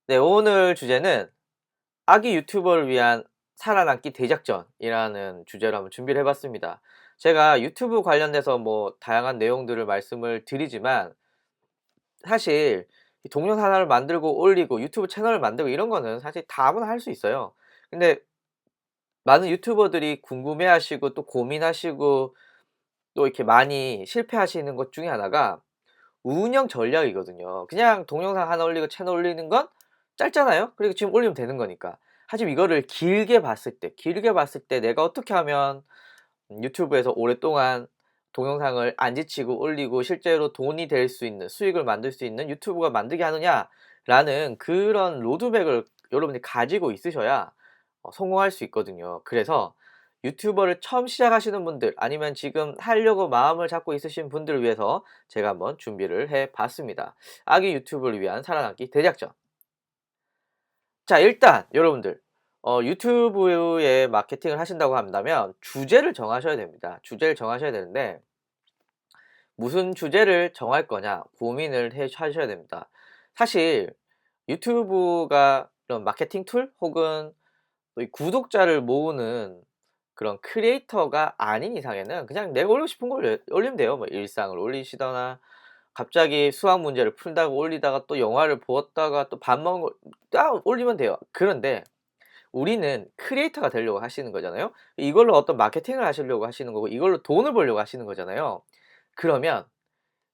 네, 오늘 주제는 아기 유튜버를 위한 살아남기 대작전이라는 주제로 한번 준비를 해봤습니다. 제가 유튜브 관련돼서 뭐 다양한 내용들을 말씀을 드리지만 사실 이 동영상 하나를 만들고 올리고 유튜브 채널을 만들고 이런 거는 사실 다 아무나 할 수 있어요. 근데 많은 유튜버들이 궁금해하시고 또 고민하시고 또 이렇게 많이 실패하시는 것 중에 하나가 운영 전략이거든요. 그냥 동영상 하나 올리고 채널 올리는 건 짧잖아요. 그리고 지금 올리면 되는 거니까. 하지만 이거를 길게 봤을 때 내가 어떻게 하면 유튜브에서 오랫동안 동영상을 안 지치고 올리고 실제로 돈이 될 수 있는, 수익을 만들 수 있는 유튜브가 만들게 하느냐라는 그런 로드맵을 여러분이 가지고 있으셔야 성공할 수 있거든요. 그래서 유튜버를 처음 시작하시는 분들 아니면 지금 하려고 마음을 잡고 있으신 분들을 위해서 제가 한번 준비를 해 봤습니다. 아기 유튜브를 위한 살아남기 대작전. 자, 일단 여러분들 유튜브에 마케팅을 하신다고 한다면 주제를 정하셔야 됩니다. 주제를 정하셔야 되는데 무슨 주제를 정할 거냐 고민을 하셔야 됩니다. 사실 유튜브가 이런 마케팅 툴 혹은 이 구독자를 모으는 그런 크리에이터가 아닌 이상에는 그냥 내가 올리고 싶은 걸 올리면 돼요. 뭐 일상을 올리시거나 갑자기 수학 문제를 풀다가 올리다가 또 영화를 보았다가 또 밥 먹은 걸 딱 올리면 돼요. 그런데 우리는 크리에이터가 되려고 하시는 거잖아요. 이걸로 어떤 마케팅을 하시려고 하시는 거고 이걸로 돈을 벌려고 하시는 거잖아요. 그러면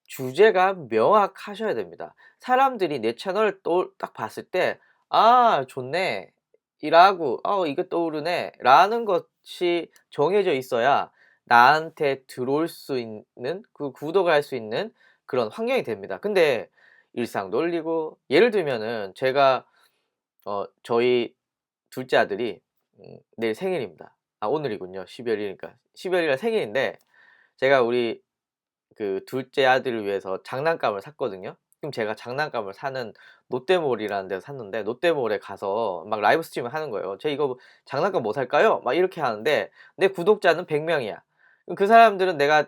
주제가 명확하셔야 됩니다. 사람들이 내 채널을 또 딱 봤을 때 '아 좋네.' 이라고 '이게 떠오르네.' 라는 것이 정해져 있어야 나한테 들어올 수 있는 그 구독을 할 수 있는 그런 환경이 됩니다. 근데 일상도 올리고 예를 들면은 제가 저희 둘째 아들이 내일 생일입니다. 아 오늘이군요. 12월 1 일이니까. 12월 1일 생일인데 제가 우리 그 둘째 아들을 위해서 장난감을 샀거든요. 그럼 제가 장난감을 사는 롯데몰이라는 데서 샀는데 롯데몰에 가서 막 라이브 스트림을 하는 거예요. "저 이거 장난감 뭐 살까요?" 막 이렇게 하는데 내 구독자는 100 명이야. 그럼 그 사람들은 내가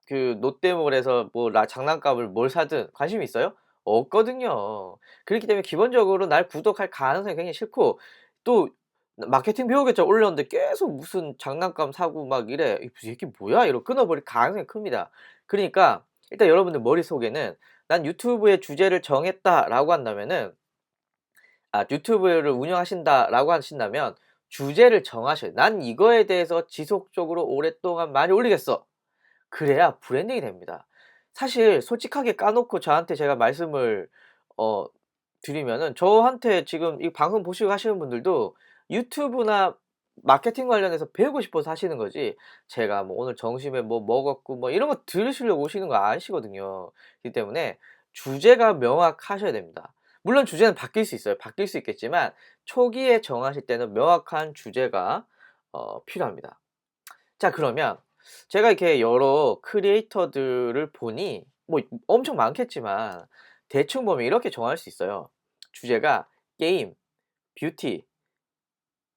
그 롯데몰에서 뭐 장난감을 뭘 사든 관심이 있어요? 없거든요. 그렇기 때문에 기본적으로 날 구독할 가능성이 굉장히 싫고 또 마케팅 배우겠죠. 올렸는데 계속 무슨 장난감 사고 막 이래. '이 새끼 뭐야?' 이러고 끊어버릴 가능성이 큽니다. 그러니까 일단 여러분들 머릿속에는 '난 유튜브의 주제를 정했다.'라고 한다면은 '유튜브를 운영하신다.'라고 하신다면 주제를 정하셔야 돼요. '난 이거에 대해서 지속적으로 오랫동안 많이 올리겠어.' 그래야 브랜딩이 됩니다. 사실 솔직하게 까놓고 저한테 제가 말씀을 어 드리면은 저한테 지금 이 방송 보시고 하시는 분들도 유튜브나 마케팅 관련해서 배우고 싶어서 하시는 거지 제가 뭐 오늘 점심에 뭐 먹었고 뭐 이런 거 들으시려고 오시는 거 아니시거든요. 그렇기 때문에 주제가 명확하셔야 됩니다. 물론 주제는 바뀔 수 있어요. 바뀔 수 있겠지만 초기에 정하실 때는 명확한 주제가 필요합니다. 자, 그러면 제가 이렇게 여러 크리에이터들을 보니 뭐 엄청 많겠지만 대충 보면 이렇게 정할 수 있어요. 주제가 게임, 뷰티,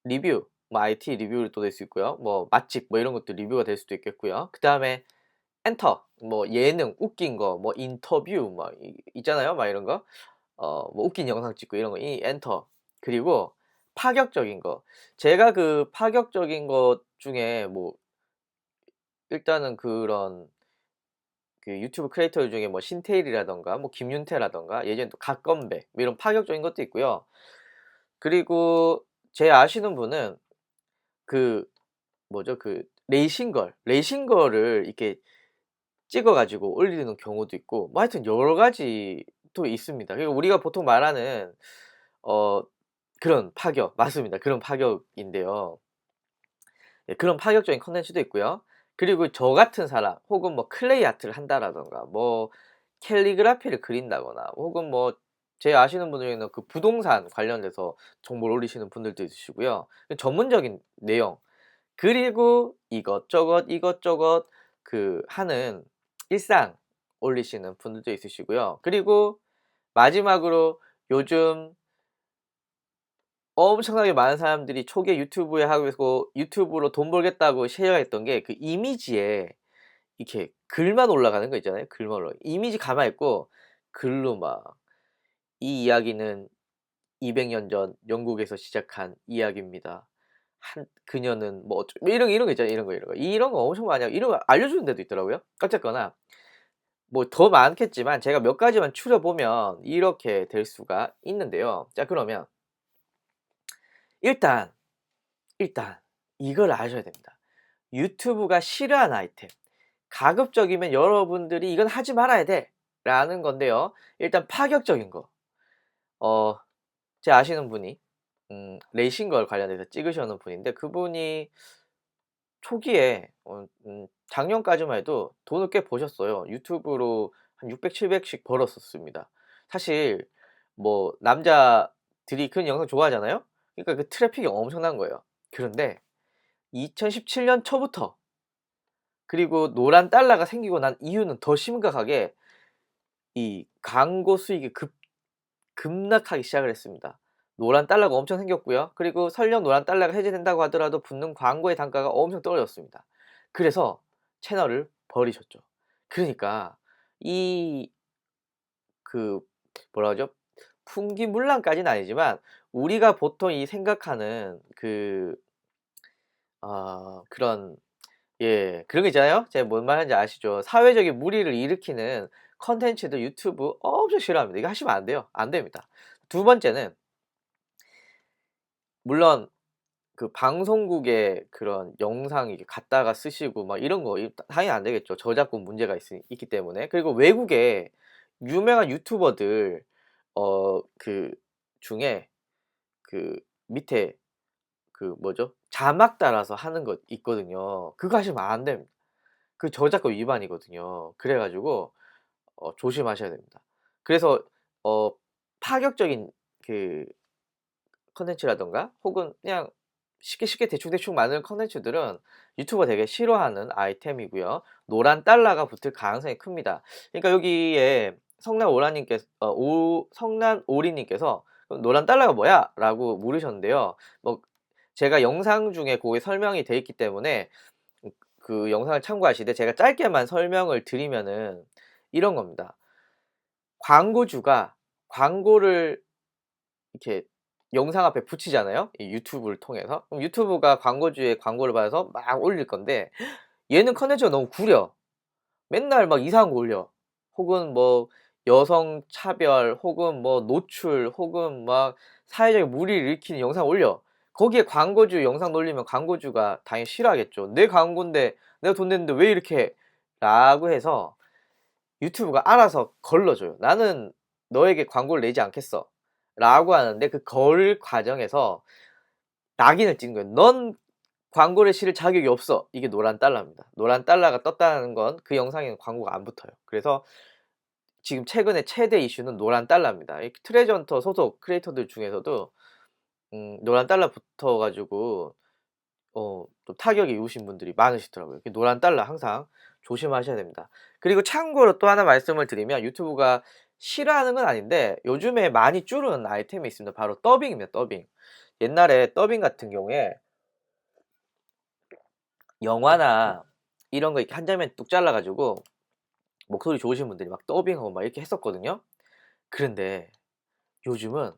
리뷰, 뭐 IT 리뷰도 될 수 있고요. 뭐 맛집 뭐 이런 것도 리뷰가 될 수도 있겠고요. 그다음에 엔터 뭐 예능, 웃긴 거, 뭐 인터뷰 막 있잖아요. 막 이런 거. 뭐 웃긴 영상 찍고 이런 거 이 엔터. 그리고 파격적인 거. 제가 그 파격적인 것 중에 뭐 일단은 그런 그 유튜브 크리에이터 중에 뭐 신태일이라든가 뭐 김윤태라든가 예전에 또 갓건배 뭐 이런 파격적인 것도 있고요. 그리고 제 아시는 분은 그 뭐죠? 그 레이싱걸을 이렇게 찍어 가지고 올리는 경우도 있고 뭐 하여튼 여러 가지 또 있습니다. 그리고 우리가 보통 말하는 어 그런 파격 맞습니다. 그런 파격인데요. 예, 그런 파격적인 콘텐츠도 있고요. 그리고 저 같은 사람 혹은 뭐 클레이 아트를 한다라든가 뭐 캘리그라피를 그린다거나 혹은 뭐 제 아시는 분 중에는 그 부동산 관련돼서 정보를 올리시는 분들도 있으시고요. 그 전문적인 내용 그리고 이것저것 그 하는 일상 올리시는 분들도 있으시고요. 그리고 마지막으로 요즘 엄청나게 많은 사람들이 초기에 유튜브에 하고 유튜브로 돈 벌겠다고 시작했던 게 그 이미지에 이렇게 글만 올라가는 거 있잖아요. 글만 올라 이미지 가만히 있고 글로 막 "이 이야기는 200년 전 영국에서 시작한 이야기입니다. 그녀는 뭐 이런 거 있잖아요. 이런 거 엄청 많이 하고 이런 거 알려주는 데도 있더라고요. 어쨌거나 뭐 더 많겠지만 제가 몇 가지만 추려 보면 이렇게 될 수가 있는데요. 자, 그러면 일단 이걸 아셔야 됩니다. 유튜브가 싫어하는 아이템, 가급적이면 여러분들이 "이건 하지 말아야 돼."라는 건데요. 일단 파격적인 거. 어 제가 아시는 분이 레이싱걸 관련해서 찍으셨는 분인데, 그분이 초기에 작년까지만 해도 돈을 꽤 버셨어요. 유튜브로 한 600-700씩 벌었었습니다. 사실 뭐 남자들이 그런 영상 좋아하잖아요. 그러니까 그 트래픽이 엄청난 거예요. 그런데 2017년 초부터, 그리고 노란 달러가 생기고 난 이후는 더 심각하게 이 광고 수익이 급락하기 시작을 했습니다. 노란 달러가 엄청 생겼고요. 그리고 설령 노란 달러가 해제된다고 하더라도 붙는 광고의 단가가 엄청 떨어졌습니다. 그래서 채널을 버리셨죠. 그러니까 이 그 뭐라 그러죠? 풍기문란까지는 아니지만 우리가 보통 이 생각하는 그런, 예, 그런 거 있잖아요. 제가 뭔 말하는지 아시죠? 사회적인 물의를 일으키는 컨텐츠들 유튜브 엄청 싫어합니다. 이거 하시면 안 돼요. 안 됩니다. 두 번째는, 물론 그 방송국에 그런 영상 이렇게 갖다가 쓰시고 막 이런 거 당연히 안 되겠죠. 저작권 문제가 있기 때문에. 그리고 외국에 유명한 유튜버들 그 중에 그 밑에 그 뭐죠? 자막 달아서 하는 거 있거든요. 그거 하시면 안 됩니다. 그 저작권 위반이거든요. 그래 가지고 조심하셔야 됩니다. 그래서 어 파격적인 그 컨텐츠라든가 혹은 그냥 쉽게 대충 만드는 컨텐츠들은 유튜버가 되게 싫어하는 아이템이고요. 노란 달러가 붙을 가능성이 큽니다. 그러니까 여기에 성난오리님께서 "그럼 노란 달러가 뭐야?" 라고 물으셨는데요. 뭐 제가 영상 중에 그게 설명이 돼 있기 때문에 그 영상을 참고하시되, 제가 짧게만 설명을 드리면은 이런 겁니다. 광고주가 광고를 이렇게 영상 앞에 붙이잖아요, 이 유튜브를 통해서. 그럼 유튜브가 광고주의 광고를 받아서 막 올릴 건데, 얘는 컨텐츠가 너무 구려. 맨날 막 이상한 거 올려. 혹은 뭐 여성 차별, 혹은 뭐 노출, 혹은 막 사회적인 물의를 일으키는 영상 올려. 거기에 광고주 영상 올리면 광고주가 당연히 싫어하겠죠. '내 광고인데 내가 돈 냈는데 왜 이렇게 해?' 라고 해서 유튜브가 알아서 걸러줘요. "나는 너에게 광고를 내지 않겠어." 라고 하는데, 그 걸 과정에서 낙인을 찍는 거예요. "넌 광고를 실을 자격이 없어." 이게 노란 달러입니다. 노란 달러가 떴다는 건 그 영상에는 광고가 안 붙어요. 그래서 지금 최근에 최대 이슈는 노란 달러입니다. 이 트레저 헌터 소속 크리에이터들 중에서도 노란 달러 붙어 가지고 좀 타격이 입으신 분들이 많으시더라고요. 그 노란 달러 항상 조심하셔야 됩니다. 그리고 참고로 또 하나 말씀을 드리면, 유튜브가 싫어하는 건 아닌데 요즘에 많이 줄은 아이템이 있습니다. 바로 더빙입니다, 더빙. 옛날에 더빙 같은 경우에 영화나 이런 거 이렇게 한 장면 뚝 잘라 가지고 목소리 좋으신 분들이 막 더빙하고 막 이렇게 했었거든요. 그런데 요즘은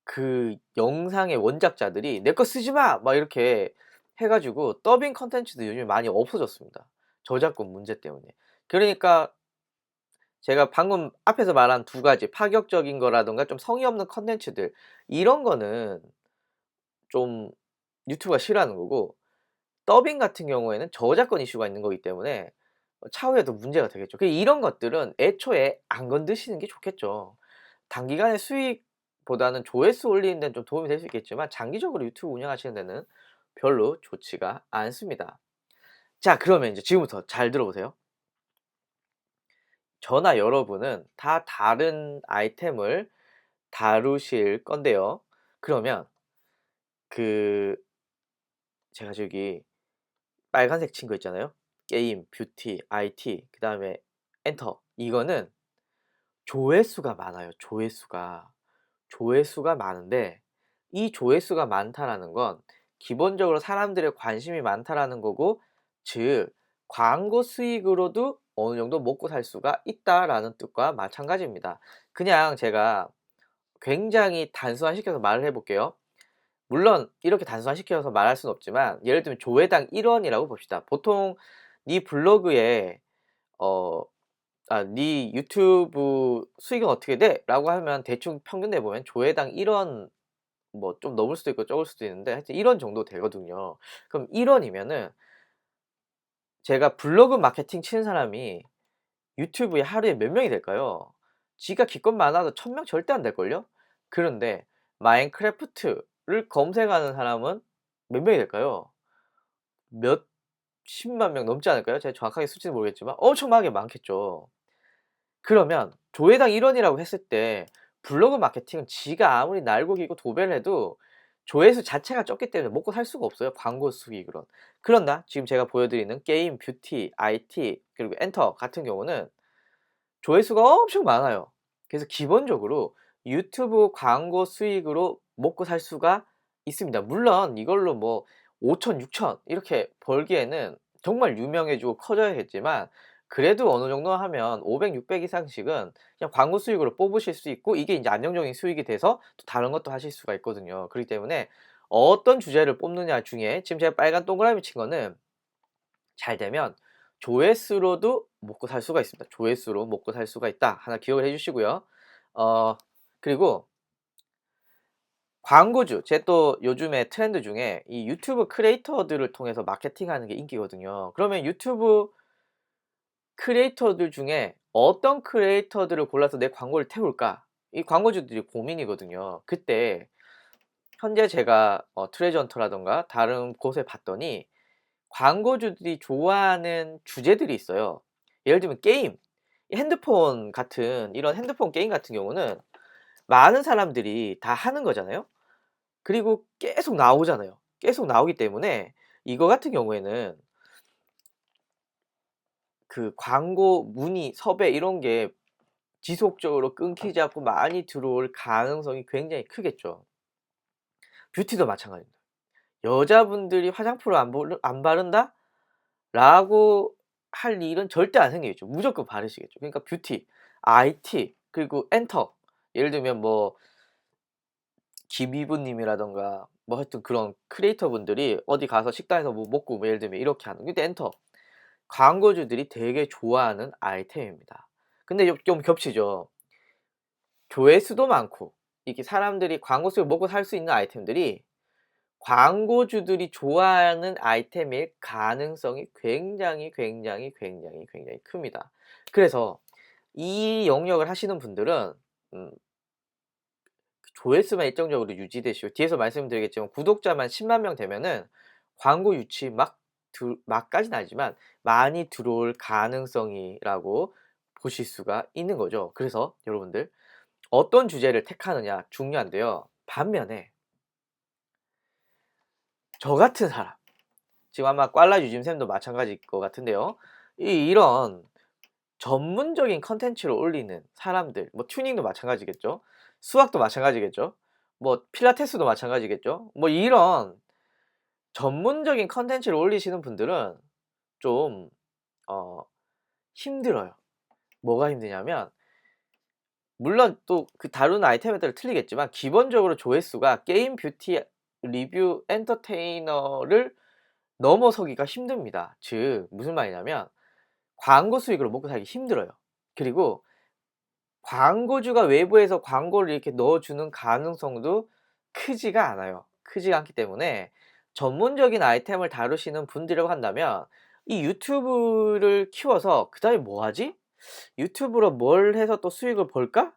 그 영상의 원작자들이 "내 거 쓰지 마!" 막 이렇게 해 가지고 더빙 콘텐츠도 요즘에 많이 없어졌습니다, 저작권 문제 때문에. 그러니까 제가 방금 앞에서 말한 두 가지 파격적인 거라든가 좀 성의 없는 콘텐츠들, 이런 거는 좀 유튜브가 싫어하는 거고, 더빙 같은 경우에는 저작권 이슈가 있는 거기 때문에 차후에도 문제가 되겠죠. 이런 것들은 애초에 안 건드시는 게 좋겠죠. 단기간의 수익보다는 조회수 올리는 데는 좀 도움이 될 수 있겠지만 장기적으로 유튜브 운영하시는 데는 별로 좋지가 않습니다. 자, 그러면 이제 지금부터 잘 들어보세요. 저나 여러분은 다 다른 아이템을 다루실 건데요. 그러면 그 제가 저기 빨간색 친 거 있잖아요. 게임, 뷰티, IT, 그다음에 엔터. 이거는 조회수가 많아요, 조회수가. 조회수가 많은데, 이 조회수가 많다라는 건 기본적으로 사람들의 관심이 많다라는 거고, 즉 광고 수익으로도 어느 정도 먹고 살 수가 있다라는 뜻과 마찬가지입니다. 그냥 제가 굉장히 단순화시켜서 말을 해 볼게요. 물론 이렇게 단순화시켜서 말할 수는 없지만 예를 들면 조회당 1원이라고 봅시다. 보통 네 블로그에 어 "네 유튜브 수익은 어떻게 돼?" 라고 하면 대충 평균 내 보면 조회당 1원, 뭐 좀 넘을 수도 있고 적을 수도 있는데 하여튼 1원 정도 되거든요. 그럼 1원이면은 제가 블로그 마케팅 치는 사람이 유튜브에 하루에 몇 명이 될까요? 지가 기껏 많아도 1000명 절대 안 될걸요? 그런데 마인크래프트를 검색하는 사람은 몇 명이 될까요? 몇십만 명 넘지 않을까요? 제가 정확하게 수치는 모르겠지만 엄청나게 많겠죠. 그러면 조회당 1원이라고 했을 때 블로그 마케팅은 지가 아무리 날고 기고 도배를 해도 조회수 자체가 적기 때문에 먹고 살 수가 없어요, 광고 수익으론. 그러나 지금 제가 보여드리는 게임, 뷰티, IT 그리고 엔터 같은 경우는 조회수가 엄청 많아요. 그래서 기본적으로 유튜브 광고 수익으로 먹고 살 수가 있습니다. 물론 이걸로 뭐 5천, 6천 이렇게 벌기에는 정말 유명해지고 커져야겠지만 그래도 어느 정도 하면 500, 600 이상씩은 그냥 광고 수익으로 뽑으실 수 있고 이게 인제 안정적인 수익이 돼서 또 다른 것도 하실 수가 있거든요. 그렇기 때문에 어떤 주제를 뽑느냐 중에 지금 제가 빨간 동그라미 친 거는 잘 되면 조회수로도 먹고 살 수가 있습니다. 조회수로 먹고 살 수가 있다. 하나 기억을 해 주시고요. 어 그리고 광고주 제 또 요즘에 트렌드 중에 이 유튜브 크리에이터들을 통해서 마케팅하는 게 인기거든요. 그러면 유튜브 크리에이터들 중에 어떤 크리에이터들을 골라서 내 광고를 태울까? 이 광고주들이 고민이거든요. 그때 현재 제가 트레저 헌터라든가 다른 곳에 봤더니 광고주들이 좋아하는 주제들이 있어요. 예를 들면 게임, 핸드폰 같은 이런 핸드폰 게임 같은 경우는 많은 사람들이 다 하는 거잖아요. 그리고 계속 나오잖아요. 계속 나오기 때문에 이거 같은 경우에는 그 광고 문의, 섭외 이런 게 지속적으로 끊기지 않고 많이 들어올 가능성이 굉장히 크겠죠. 뷰티도 마찬가지입니다. 여자분들이 화장품을 안 바른다? 라고 할 일은 절대 안 생기겠죠. 무조건 바르시겠죠. 그러니까 뷰티, IT 그리고 엔터 예를 들면 뭐 김이부 님이라든가 뭐 하여튼 그런 크리에이터 분들이 어디 가서 식당에서 뭐 먹고 뭐 예를 들면 이렇게 하는 근데 엔터 광고주들이 되게 좋아하는 아이템입니다. 근데 좀 겹치죠. 조회수도 많고 이게 사람들이 광고 수익 먹고 살 수 있는 아이템들이 광고주들이 좋아하는 아이템일 가능성이 굉장히 큽니다. 그래서 이 영역을 하시는 분들은 음 조회수만 일정적으로 유지되시고 뒤에서 말씀드리겠지만 구독자만 10만 명 되면은 광고 유치 막까지는 아니지만 많이 들어올 가능성이라고 보실 수가 있는 거죠. 그래서 여러분들 어떤 주제를 택하느냐 중요한데요. 반면에 저 같은 사람 지금 아마 꽐라 유짐쌤도 마찬가지일 것 같은데요. 이런 전문적인 컨텐츠를 올리는 사람들 뭐 튜닝도 마찬가지겠죠. 수학도 마찬가지겠죠. 뭐 필라테스도 마찬가지겠죠. 뭐 이런 전문적인 컨텐츠를 올리시는 분들은 좀 어 힘들어요. 뭐가 힘드냐면 물론 또 그 다루는 아이템에 따라 틀리겠지만 기본적으로 조회수가 게임, 뷰티, 리뷰, 엔터테이너를 넘어서기가 힘듭니다. 즉 무슨 말이냐면 광고 수익으로 먹고 살기 힘들어요. 그리고 광고주가 외부에서 광고를 이렇게 넣어주는 가능성도 크지가 않아요. 크지가 않기 때문에 전문적인 아이템을 다루시는 분들이라고 한다면 이 유튜브를 키워서 그 다음에 뭐 하지? 유튜브로 뭘 해서 또 수익을 벌까?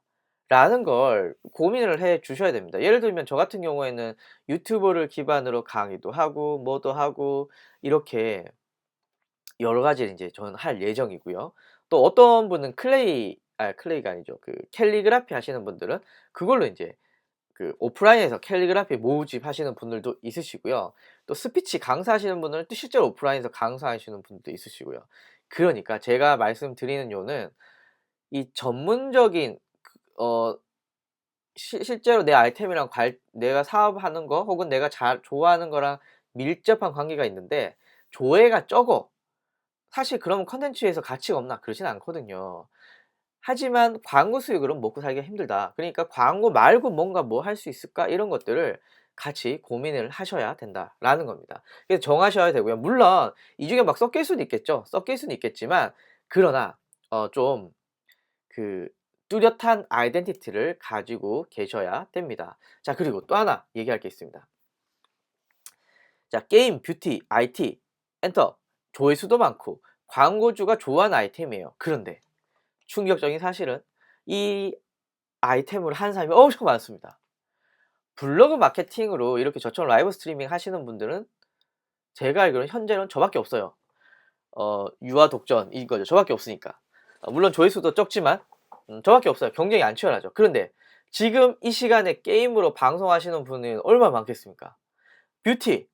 라는 걸 고민을 해 주셔야 됩니다. 예를 들면 저 같은 경우에는 유튜브를 기반으로 강의도 하고 뭐도 하고 이렇게 여러 가지를 인제 저는 할 예정이고요. 또 어떤 분은 클레이가 아니죠. 그 캘리그라피 하시는 분들은 그걸로 인제 그 오프라인에서 캘리그라피 모집하시는 분들도 있으시고요. 또 스피치 강사하시는 분들은 또 실제로 오프라인에서 강사하시는 분도 있으시고요. 그러니까 제가 말씀드리는 요는 이 전문적인 어 실제로 내 아이템이랑 내가 사업하는 거 혹은 내가 좋아하는 거랑 밀접한 관계가 있는데 조회가 적어. 사실 그러면 '컨텐츠에서 가치가 없나?' 그러진 않거든요. 하지만 광고 수익으로는 먹고 살기가 힘들다. 그러니까 광고 말고 뭔가 뭐 할 수 있을까? 이런 것들을 같이 고민을 하셔야 된다라는 겁니다. 그래서 정하셔야 되고요. 물론 이 중에 막 섞일 수는 있겠죠. 섞일 수는 있겠지만 그러나 좀 그 뚜렷한 아이덴티티를 가지고 계셔야 됩니다. 자, 그리고 또 하나 얘기할 게 있습니다. 자, 게임, 뷰티, IT, 엔터, 조회수도 많고 광고주가 좋아하는 아이템이에요. 그런데 충격적인 사실은 이 아이템을 하는 사람이 엄청 많습니다. 블로그 마케팅으로 이렇게 저처럼 라이브 스트리밍 하시는 분들은 제가 알기로는 현재는 저밖에 없어요. 유아 독전인 거죠. 저밖에 없으니까. 물론 조회수도 적지만 저밖에 없어요. 경쟁이 안 치열하죠. 그런데 지금 이 시간에 게임으로 방송하시는 분은 얼마나 많겠습니까?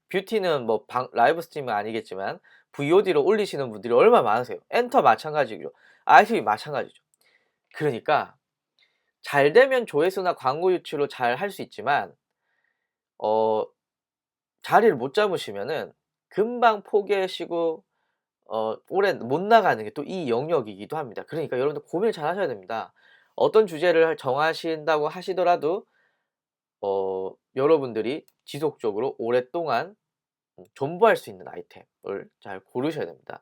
뷰티는 뭐 라이브 스트리밍 아니겠지만 VOD로 올리시는 분들이 얼마나 많으세요. 엔터 마찬가지죠. ITV 마찬가지죠. 그러니까 잘 되면 조회수나 광고 유치로 잘 할 수 있지만 자리를 못 잡으시면은 금방 포기하시고 오래 못 나가는 게 또 이 영역이기도 합니다. 그러니까 여러분들 고민을 잘 하셔야 됩니다. 어떤 주제를 정하신다고 하시더라도 여러분들이 지속적으로 오랫동안 존버할 수 있는 아이템을 잘 고르셔야 됩니다.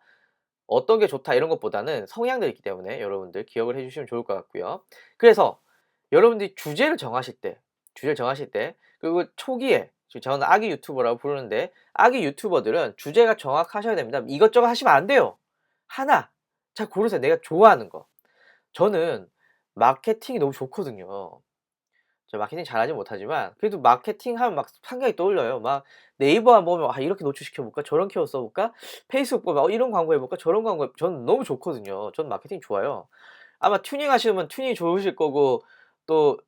어떤 게 좋다 이런 것보다는 성향들이 있기 때문에 여러분들 기억을 해 주시면 좋을 것 같고요. 그래서 여러분들이 주제를 정하실 때 그리고 초기에 저는 아기 유튜버라고 부르는데 아기 유튜버들은 주제가 정확하셔야 됩니다. 이것저것 하시면 안 돼요. 하나 잘 고르세요. 내가 좋아하는 거. 저는 마케팅이 너무 좋거든요. 저 마케팅 잘하지 못하지만 그래도 마케팅하면 막 생각이 떠올려요. 막 네이버 보면 '아 이렇게 노출시켜 볼까? 저런 키워드 써 볼까?' 페이스북 보면 '이런 광고 해 볼까? 저런 광고 해' 저는 너무 좋거든요. 저는 마케팅 좋아요. 아마 튜닝 하시면 튜닝이 좋으실 거고 또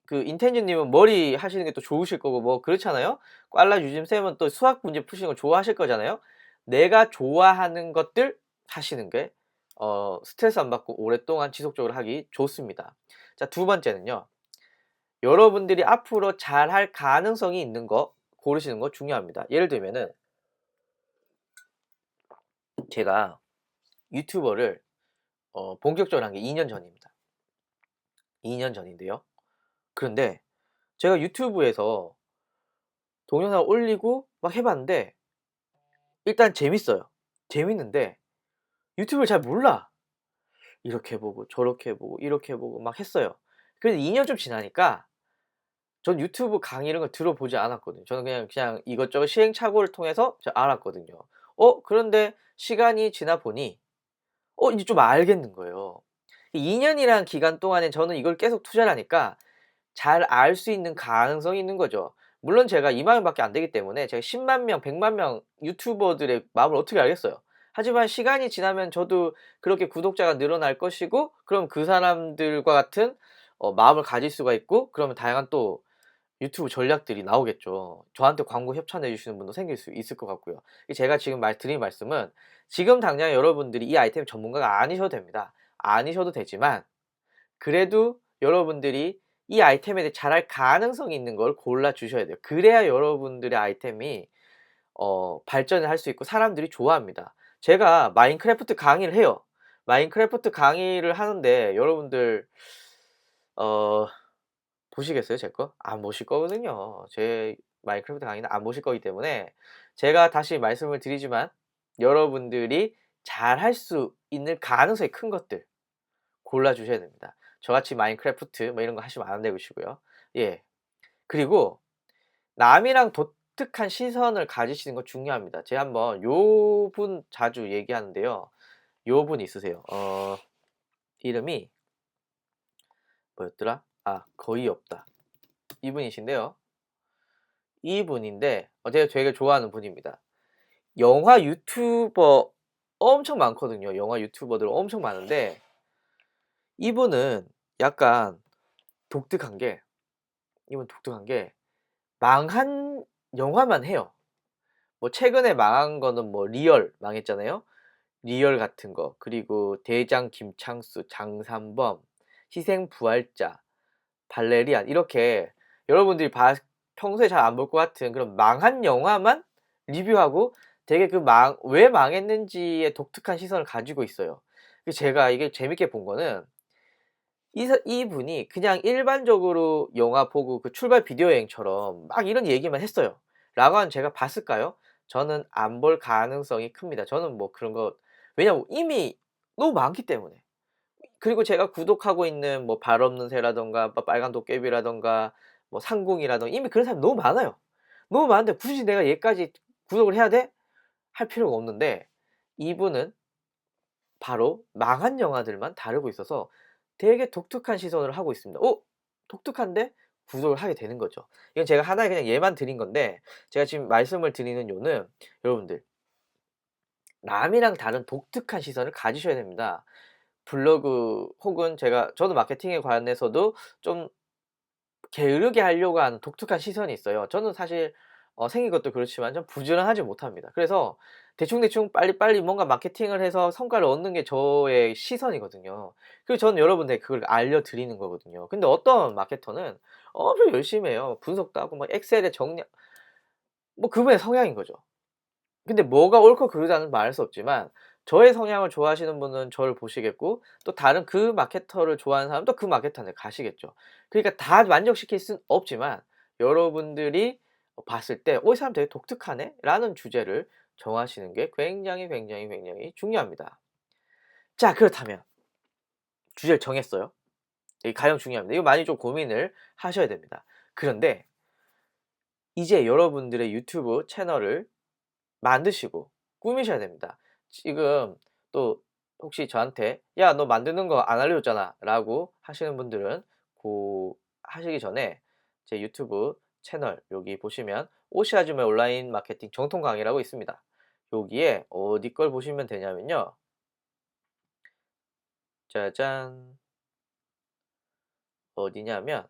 그 인텐즈 님은 머리 하시는 게 또 좋으실 거고 뭐 그렇잖아요. 꽐라 유짐 쌤은 또 수학 문제 푸시는 거 좋아하실 거잖아요. 내가 좋아하는 것들 하시는 게 스트레스 안 받고 오랫동안 지속적으로 하기 좋습니다. 자, 두 번째는요. 여러분들이 앞으로 잘할 가능성이 있는 거 고르시는 거 중요합니다. 예를 들면은 제가 유튜버를 본격적으로 한 게 2년 전입니다. 2년 전인데요. 그런데 제가 유튜브에서 동영상을 올리고 막 해 봤는데 일단 재밌어요. 재밌는데 유튜브를 잘 몰라. 이렇게 보고 저렇게 보고 이렇게 보고 막 했어요. 그래서 2년 좀 지나니까 전 유튜브 강의 이런 걸 들어보지 않았거든요. 저는 그냥 이것저것 시행착오를 통해서 알았거든요. 그런데 시간이 지나 보니 이제 좀 알겠는 거예요. 2 년이라는 기간 동안에 저는 이걸 계속 투자를 하니까 잘 알 수 있는 가능성이 있는 거죠. 물론 제가 2만 명밖에 안 되기 때문에 제가 10만 명, 100만 명 유튜버들의 마음을 어떻게 알겠어요. 하지만 시간이 지나면 저도 그렇게 구독자가 늘어날 것이고 그럼 그 사람들과 같은 마음을 가질 수가 있고 그러면 다양한 또 유튜브 전략들이 나오겠죠. 저한테 광고 협찬해 주시는 분도 생길 수 있을 것 같고요. 제가 지금 드린 말씀은 지금 당장 여러분들이 이 아이템 전문가가 아니셔도 됩니다. 아니셔도 되지만 그래도 여러분들이 이 아이템에 대해 잘할 가능성이 있는 걸 골라 주셔야 돼요. 그래야 여러분들의 아이템이 발전을 할 수 있고 사람들이 좋아합니다. 제가 마인크래프트 강의를 해요. 마인크래프트 강의를 하는데 여러분들 어 보시겠어요, 제 거? 안 보실 거거든요. 제 마인크래프트 강의는 안 보실 거기 때문에 제가 다시 말씀을 드리지만 여러분들이 잘할 수 있는 가능성이 큰 것들 골라 주셔야 됩니다. 저같이 마인크래프트 뭐 이런 거 하시면 안 되시고요. 예. 그리고 남이랑 독특한 시선을 가지시는 거 중요합니다. 제가 한번 요 분 자주 얘기하는데요. 요 분 있으세요. 이름이 뭐였더라? 거의 없다. 이분이신데요. 이분인데 제가 되게 좋아하는 분입니다. 영화 유튜버 엄청 많거든요. 영화 유튜버들 엄청 많은데 이분은 약간 독특한 게 이분 독특한 게 망한 영화만 해요. 뭐 최근에 망한 거는 뭐 리얼 망했잖아요. 리얼 같은 거 그리고 대장 김창수, 장산범, 희생부활자, 발레리안 이렇게 여러분들이 평소에 잘 안 볼 것 같은 그런 망한 영화만 리뷰하고 되게 왜 망했는지에 독특한 시선을 가지고 있어요. 제가 이게 재밌게 본 거는 이분이 그냥 일반적으로 영화 보고 그 출발 비디오 여행처럼 막 이런 얘기만 했어요. 라고 하면 제가 봤을까요? 저는 안 볼 가능성이 큽니다. 저는 뭐 그런 거, 왜냐면 이미 너무 많기 때문에. 그리고 제가 구독하고 있는 뭐 발 없는 새라든가 뭐 빨간 도깨비라든가 뭐 상궁이라든가 이미 그런 사람이 너무 많아요. 너무 많은데 굳이 내가 얘까지 구독을 해야 돼? 할 필요가 없는데, 이분은 바로 망한 영화들만 다루고 있어서 되게 독특한 시선을 하고 있습니다. 독특한데? 구독을 하게 되는 거죠. 이건 제가 하나의 그냥 예만 드린 건데, 제가 지금 말씀을 드리는 이유는 여러분들 남이랑 다른 독특한 시선을 가지셔야 됩니다. 블로그 혹은 저도 마케팅에 관해서도 좀 게으르게 하려고 하는 독특한 시선이 있어요. 저는 사실 생긴 것도 그렇지만 좀 부지런하지 못합니다. 그래서 대충대충 빨리빨리 뭔가 마케팅을 해서 성과를 얻는 게 저의 시선이거든요. 그리고 저는 여러분들에게 그걸 알려드리는 거거든요. 근데 어떤 마케터는 엄청 열심히 해요. 분석도 하고 막 엑셀에 정리, 뭐 그분의 성향인 거죠. 근데 뭐가 옳고 그르다는 말할 수 없지만 저의 성향을 좋아하시는 분은 저를 보시겠고, 또 다른 그 마케터를 좋아하는 사람은 또 그 마케터한테 가시겠죠. 그러니까 다 만족시킬 순 없지만 여러분들이 봤을 때 '이 사람 되게 독특하네.' 라는 주제를 정하시는 게 굉장히 중요합니다. 자, 그렇다면 주제를 정했어요. 이게 가장 중요합니다. 이거 많이 좀 고민을 하셔야 됩니다. 그런데 이제 여러분들의 유튜브 채널을 만드시고 꾸미셔야 됩니다. 지금 또 혹시 저한테 "야, 너 만드는 거 안 알려줬잖아" 라고 하시는 분들은 하시기 전에 제 유튜브 채널 여기 보시면 오시아줌의 온라인 마케팅 정통 강의라고 있습니다. 여기에 어디 걸 보시면 되냐면요. 짜잔. 어디냐면,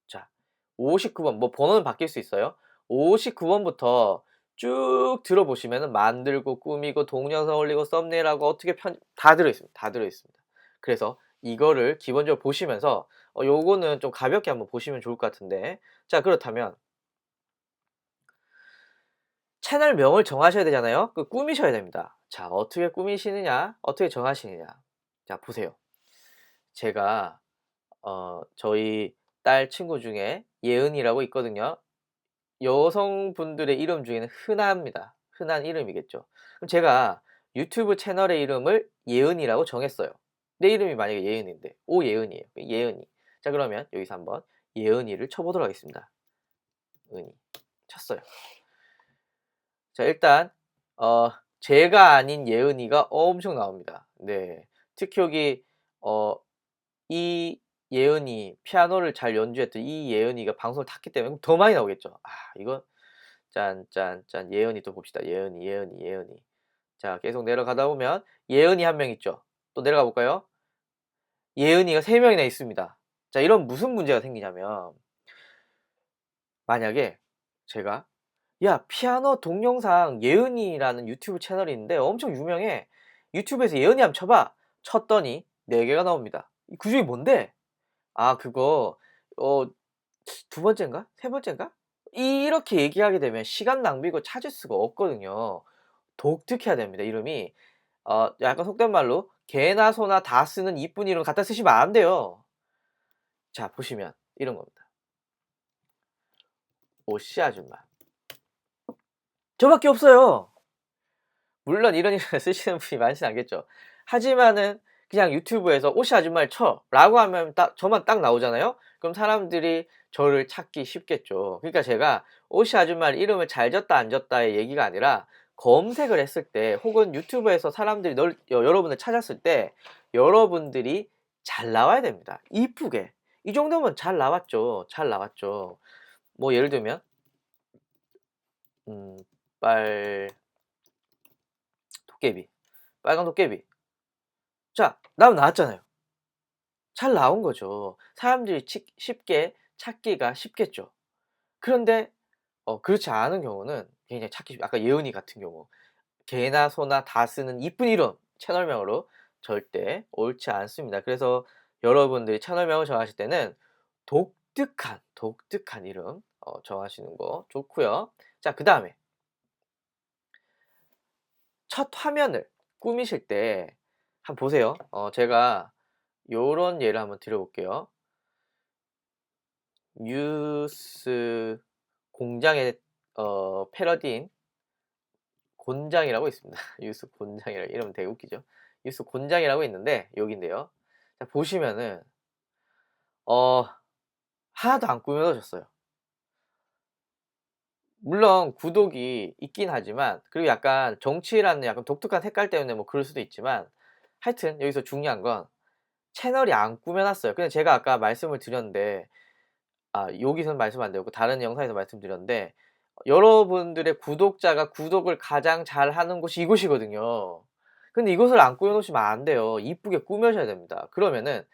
자, 59번, 뭐 번호는 바뀔 수 있어요. 59번부터 쭉 들어보시면은 만들고 꾸미고 동영상 올리고 썸네일하고 어떻게 다 들어있습니다. 다 들어있습니다. 그래서 이거를 기본적으로 보시면서 요거는 좀 가볍게 한번 보시면 좋을 것 같은데, 자, 그렇다면 채널명을 정하셔야 되잖아요. 꾸미셔야 됩니다. 자, 어떻게 꾸미시느냐, 어떻게 정하시느냐. 자, 보세요. 제가 저희 딸 친구 중에 예은이라고 있거든요. 여성분들의 이름 중에는 흔합니다. 흔한 이름이겠죠. 그럼 제가 유튜브 채널의 이름을 예은이라고 정했어요. 내 이름이 만약에 예은인데 오예은이에요. 예은이. 자, 그러면 여기서 한번 예은이를 쳐보도록 하겠습니다. 은이 쳤어요. 자, 일단 제가 아닌 예은이가 엄청 나옵니다. 네. 특히 여기 어 이 예은이, 피아노를 잘 연주했던 이 예은이가 방송을 탔기 때문에 더 많이 나오겠죠. 이거 짠짠짠 예은이 또 봅시다. 예은이. 자, 계속 내려가다 보면 예은이 한 명 있죠. 또 내려가 볼까요? 예은이가 3 명이나 있습니다. 자, 이런 무슨 문제가 생기냐면, 만약에 제가 "야, 피아노 동영상 예은이라는 유튜브 채널이 있는데 엄청 유명해. 유튜브에서 예은이 한번 쳐봐." 쳤더니 4 개가 나옵니다. 그중에 뭔데? 그거 어 두 번째인가? 세 번째인가? 이렇게 얘기하게 되면 시간 낭비고 찾을 수가 없거든요. 독특해야 됩니다, 이름이. 약간 속된 말로 개나 소나 다 쓰는 이쁜 이름 갖다 쓰시면 안 돼요. 자, 보시면 이런 겁니다. 오씨 아줌마. 저밖에 없어요. 물론 이런 이름을 쓰시는 분이 많진 않겠죠. 하지만은 그냥 유튜브에서 "오씨 아줌마를 쳐."라고 하면 저만 딱 나오잖아요. 그럼 사람들이 저를 찾기 쉽겠죠. 그러니까 제가 오씨 아줌마를 이름을 잘 졌다 안 졌다의 얘기가 아니라, 검색을 했을 때 혹은 유튜브에서 사람들이 여러분을 찾았을 때 여러분들이 잘 나와야 됩니다. 이쁘게. 이 정도면 잘 나왔죠. 잘 나왔죠. 뭐 예를 들면 음 빨 도깨비, 빨간 도깨비. 자, 나왔잖아요. 잘 나온 거죠. 사람들이 쉽게 찾기가 쉽겠죠. 그런데 그렇지 않은 경우는 굉장히 찾기 아까 예은이 같은 경우 개나 소나 다 쓰는 이쁜 이름 채널명으로 절대 옳지 않습니다. 그래서 여러분들이 채널명을 정하실 때는 독특한 이름 정하시는 거 좋고요. 자, 그다음에 첫 화면을 꾸미실 때 한번 보세요. 제가 요런 예를 한번 드려 볼게요. 뉴스 공장의 패러디인 곤장이라고 있습니다. 뉴스 곤장이라 이러면 되게 웃기죠. 뉴스 곤장이라고 있는데 여기인데요. 자 보시면은 어 하나도 안 꾸며 놓으셨어요. 물론 구독이 있긴 하지만 그리고 약간 정치라는 약간 독특한 색깔 때문에 뭐 그럴 수도 있지만 하여튼 여기서 중요한 건 채널이 안 꾸며 놨어요. 근데 제가 아까 말씀을 드렸는데 여기서는 말씀 안 드렸고 다른 영상에서 말씀드렸는데 여러분들의 구독자가 구독을 가장 잘하는 곳이 이곳이거든요. 근데 이곳을 안 꾸며 놓으시면 안 돼요. 이쁘게 꾸며셔야 됩니다. 그러면은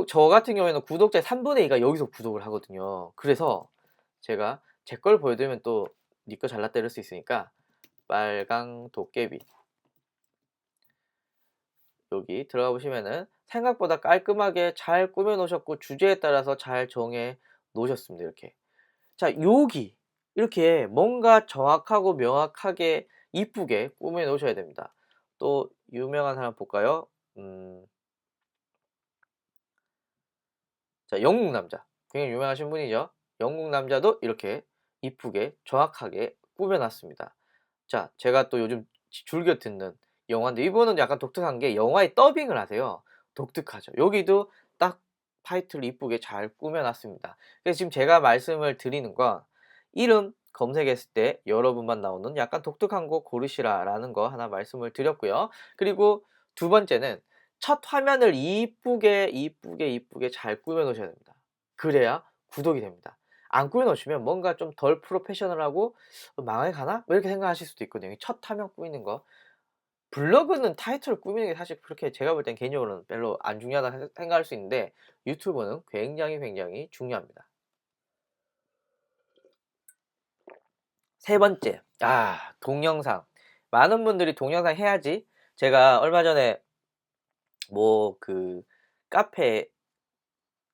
저 같은 경우에는 구독자의 3분의 2가 여기서 구독을 하거든요. 그래서 제가 제 걸 보여드리면 또 니 거 잘났다 이럴 수 있으니까 빨강 도깨비 여기 들어가 보시면은 생각보다 깔끔하게 잘 꾸며 놓으셨고 주제에 따라서 잘 정해 놓으셨습니다. 이렇게. 자, 여기 이렇게 뭔가 정확하고 명확하게 이쁘게 꾸며 놓으셔야 됩니다. 또 유명한 사람 볼까요? 자, 영국 남자. 굉장히 유명하신 분이죠. 영국 남자도 이렇게 이쁘게 정확하게 꾸며 놨습니다. 자, 제가 또 요즘 즐겨 듣는 영화인데 이분은 약간 독특한 게 영화의 더빙을 하세요. 독특하죠. 여기도 딱 타이틀 이쁘게 잘 꾸며 놨습니다. 그래서 지금 제가 말씀을 드리는 건 이름 검색했을 때 여러분만 나오는 약간 독특한 거 고르시라라는 거 하나 말씀을 드렸고요. 그리고 두 번째는 첫 화면을 이쁘게 잘 꾸며 놓으셔야 됩니다. 그래야 구독이 됩니다. 안 꾸며 놓으시면 뭔가 좀 덜 프로페셔널하고 '망하게 가나?' 뭐 이렇게 생각하실 수도 있거든요. 첫 화면 꾸미는 거. 블로그는 타이틀을 꾸미는 게 사실 그렇게 제가 볼 땐 개인적으로는 별로 안 중요하다 생각할 수 있는데 유튜브는 굉장히 중요합니다. 세 번째, 동영상. 많은 분들이 동영상 해야지. 제가 얼마 전에 뭐 카페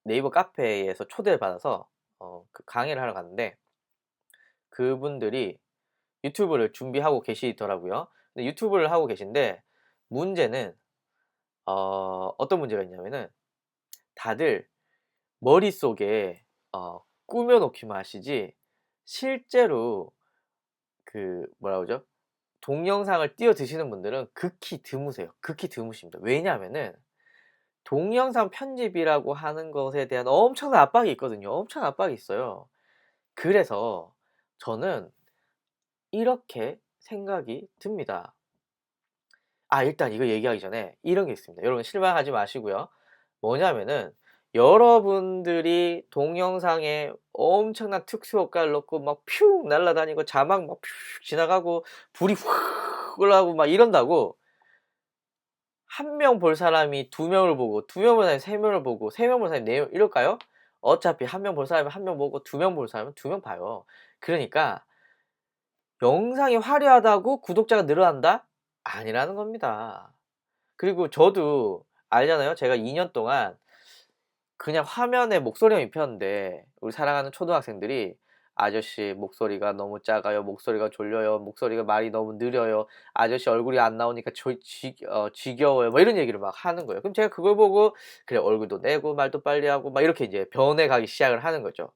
네이버 카페에서 초대를 받아서 그 강의를 하러 갔는데 그분들이 유튜브를 준비하고 계시더라고요. 근데 유튜브를 하고 계신데 문제는 어떤 문제가 있냐면은 다들 머릿속에 꾸며 놓기만 하시지 실제로 뭐라 그러죠? 동영상을 띄워 드시는 분들은 극히 드무세요. 극히 드무십니다. 왜냐하면은 동영상 편집이라고 하는 것에 대한 엄청난 압박이 있거든요. 엄청난 압박이 있어요. 그래서 저는 이렇게 생각이 듭니다. 일단 이거 얘기하기 전에 이런 게 있습니다. 여러분 실망하지 마시고요. 뭐냐면은 여러분들이 동영상에 엄청난 특수 효과를 넣고 막 퓨 날아다니고 자막 막 퓨 지나가고 불이 확 올라가고 막 이런다고 한 명 볼 사람이 두 명을 보고 두 명 볼 사람이 세 명을 보고 세 명 볼 사람이 네 명 이럴까요? 어차피 한 명 볼 사람은 한 명 보고 두 명 볼 사람은 두 명 봐요. 그러니까 영상이 화려하다고 구독자가 늘어난다? 아니라는 겁니다. 그리고 저도 알잖아요. 제가 2년 동안 그냥 화면에 목소리만 입혔는데 우리 사랑하는 초등학생들이 "아저씨 목소리가 너무 작아요. 목소리가 졸려요. 목소리가 말이 너무 느려요. 아저씨 얼굴이 안 나오니까 지겨워요." 뭐 이런 얘기를 막 하는 거예요. 그럼 제가 그걸 보고 그래 얼굴도 내고 말도 빨리 하고 막 이렇게 이제 변해 가기 시작을 하는 거죠.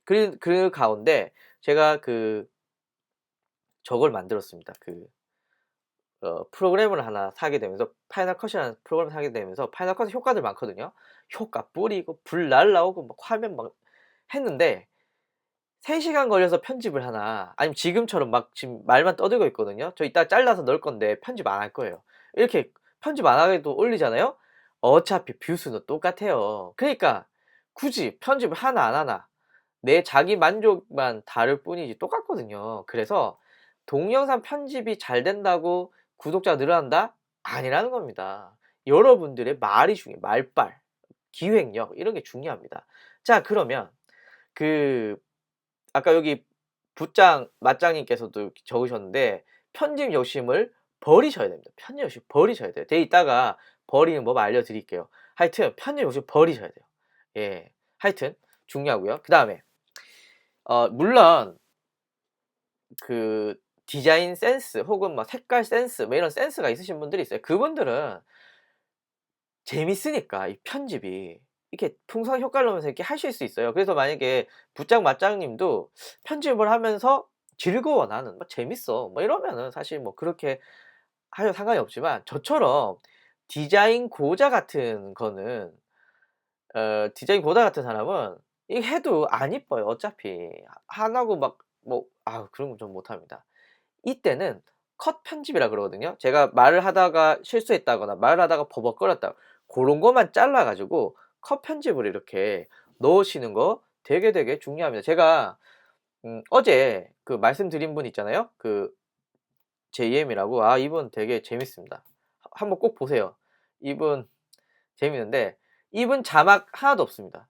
그 가운데 제가 저걸 만들었습니다. 프로그램을 하나 사게 되면서 파이널 컷이라는 프로그램을 사게 되면서 파이널 컷에 효과들 많거든요. 효과 뿌리고 불 날라오고 막 화면 막 했는데 3 시간 걸려서 편집을 하나 아니면 지금처럼 막 지금 말만 떠들고 있거든요. 저 이따 잘라서 넣을 건데 편집 안 할 거예요. 이렇게 편집 안 하게도 올리잖아요. 어차피 뷰 수는 똑같아요. 그러니까 굳이 편집을 하나 안 하나 내 자기 만족만 다를 뿐이지 똑같거든요. 그래서 동영상 편집이 잘 된다고 구독자가 늘어난다? 아니라는 겁니다. 여러분들의 말이 중요해요. 말빨, 기획력 이런 게 중요합니다. 자 그러면 그 아까 여기 맞장님께서도 적으셨는데 편집 욕심을 버리셔야 됩니다. 편집 욕심 버리셔야 돼요. 이따가 버리는 법 알려드릴게요. 하여튼 편집 욕심 버리셔야 돼요. 예, 하여튼 중요하고요. 그 다음에 물론 디자인 센스 혹은 뭐 색깔 센스 뭐 이런 센스가 있으신 분들이 있어요. 그분들은 재밌으니까 이 편집이 이렇게 풍성 효과를 넣으면서 이렇게 하실 수 있어요. 그래서 만약에 붓장 맞장님도 편집을 하면서 "즐거워 나는. 뭐 재밌어." 뭐 이러면은 사실 뭐 그렇게 하셔도 상관이 없지만, 저처럼 디자인 고자 같은 거는 디자인 고자 같은 사람은 이거 해도 안 이뻐요 어차피. 하고 막 뭐 그런 건 좀 못합니다. 이때는 컷 편집이라 그러거든요. 제가 말을 하다가 실수했다거나 말을 하다가 버벅거렸다, 고런 것만 잘라 가지고 컷 편집을 이렇게 넣으시는 거 되게 중요합니다. 제가 어제 그 말씀드린 분 있잖아요. 그 JM이라고. 이분 되게 재밌습니다. 한번 꼭 보세요. 이분 재밌는데, 이분 자막 하나도 없습니다.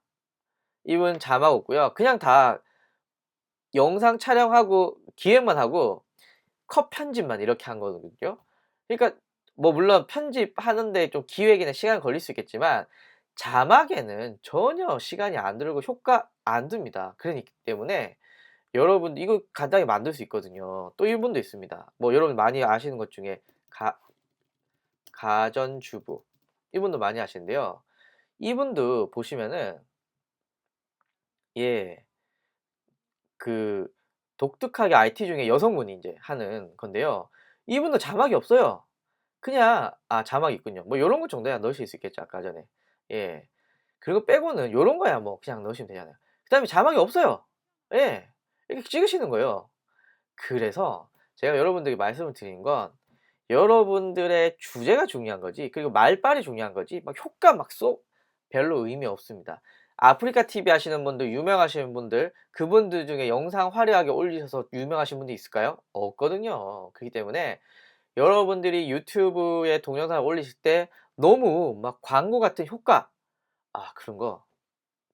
이분 자막 없고요. 그냥 다 영상 촬영하고 기획만 하고 컷 편집만 이렇게 한 거거든요. 그러니까 뭐 물론 편집하는데 좀 기획이나 시간 걸릴 수 있겠지만 자막에는 전혀 시간이 안 들고 효과 안 듭니다. 그러기 때문에 여러분 이거 간단히 만들 수 있거든요. 또 이분도 있습니다. 뭐 여러분 많이 아시는 것 중에 가 가전주부, 이분도 많이 하시는데요. 이분도 보시면은 예, 그 독특하게 IT 중에 여성분이 인제 하는 건데요. 이분도 자막이 없어요. 그냥 자막이 있군요. 뭐 요런 것 정도야 넣으실 수 있겠죠 아까 전에. 예. 그리고 빼고는 요런 거야 뭐 그냥 넣으시면 되잖아요. 그다음에 자막이 없어요. 예. 이렇게 찍으시는 거예요. 그래서 제가 여러분들에게 말씀을 드리는 건 여러분들의 주제가 중요한 거지, 그리고 말빨이 중요한 거지 막 효과 막 쏙 별로 의미 없습니다. 아프리카 TV 하시는 분들, 유명하신 분들, 그분들 중에 영상 화려하게 올리셔서 유명하신 분들 있을까요? 없거든요. 그렇기 때문에 여러분들이 유튜브에 동영상을 올리실 때 너무 막 광고 같은 효과, 그런 거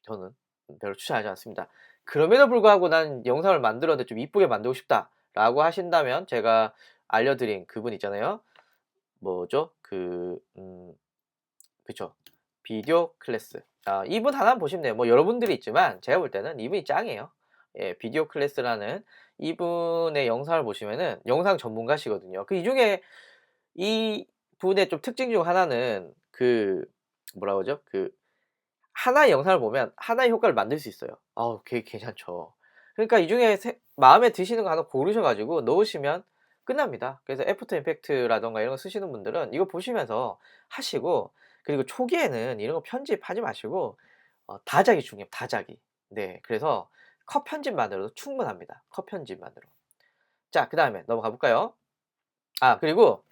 저는 별로 추천하지 않습니다. 그럼에도 불구하고 '난 영상을 만들었는데 좀 이쁘게 만들고 싶다.'라고 하신다면 제가 알려드린 그분 있잖아요. 뭐죠? 그쵸. 비디오 클래스. 이분 하나만 보시면 돼요. 뭐 여러분들이 있지만 제가 볼 때는 이분이 짱이에요. 예, 비디오 클래스라는 이분의 영상을 보시면은 영상 전문가시거든요. 이 중에 이분의 좀 특징 중 하나는 뭐라 그러죠? 하나의 영상을 보면 하나의 효과를 만들 수 있어요. 그게 괜찮죠. 그러니까 이 중에 마음에 드시는 거 하나 고르셔 가지고 넣으시면 끝납니다. 그래서 애프터 임팩트라든가 이런 거 쓰시는 분들은 이거 보시면서 하시고, 그리고 초기에는 이런 거 편집하지 마시고 다작이 중요해요, 다작이. 네. 그래서 컷 편집만으로도 충분합니다, 컷 편집만으로. 자, 그다음에 넘어가 볼까요? 그리고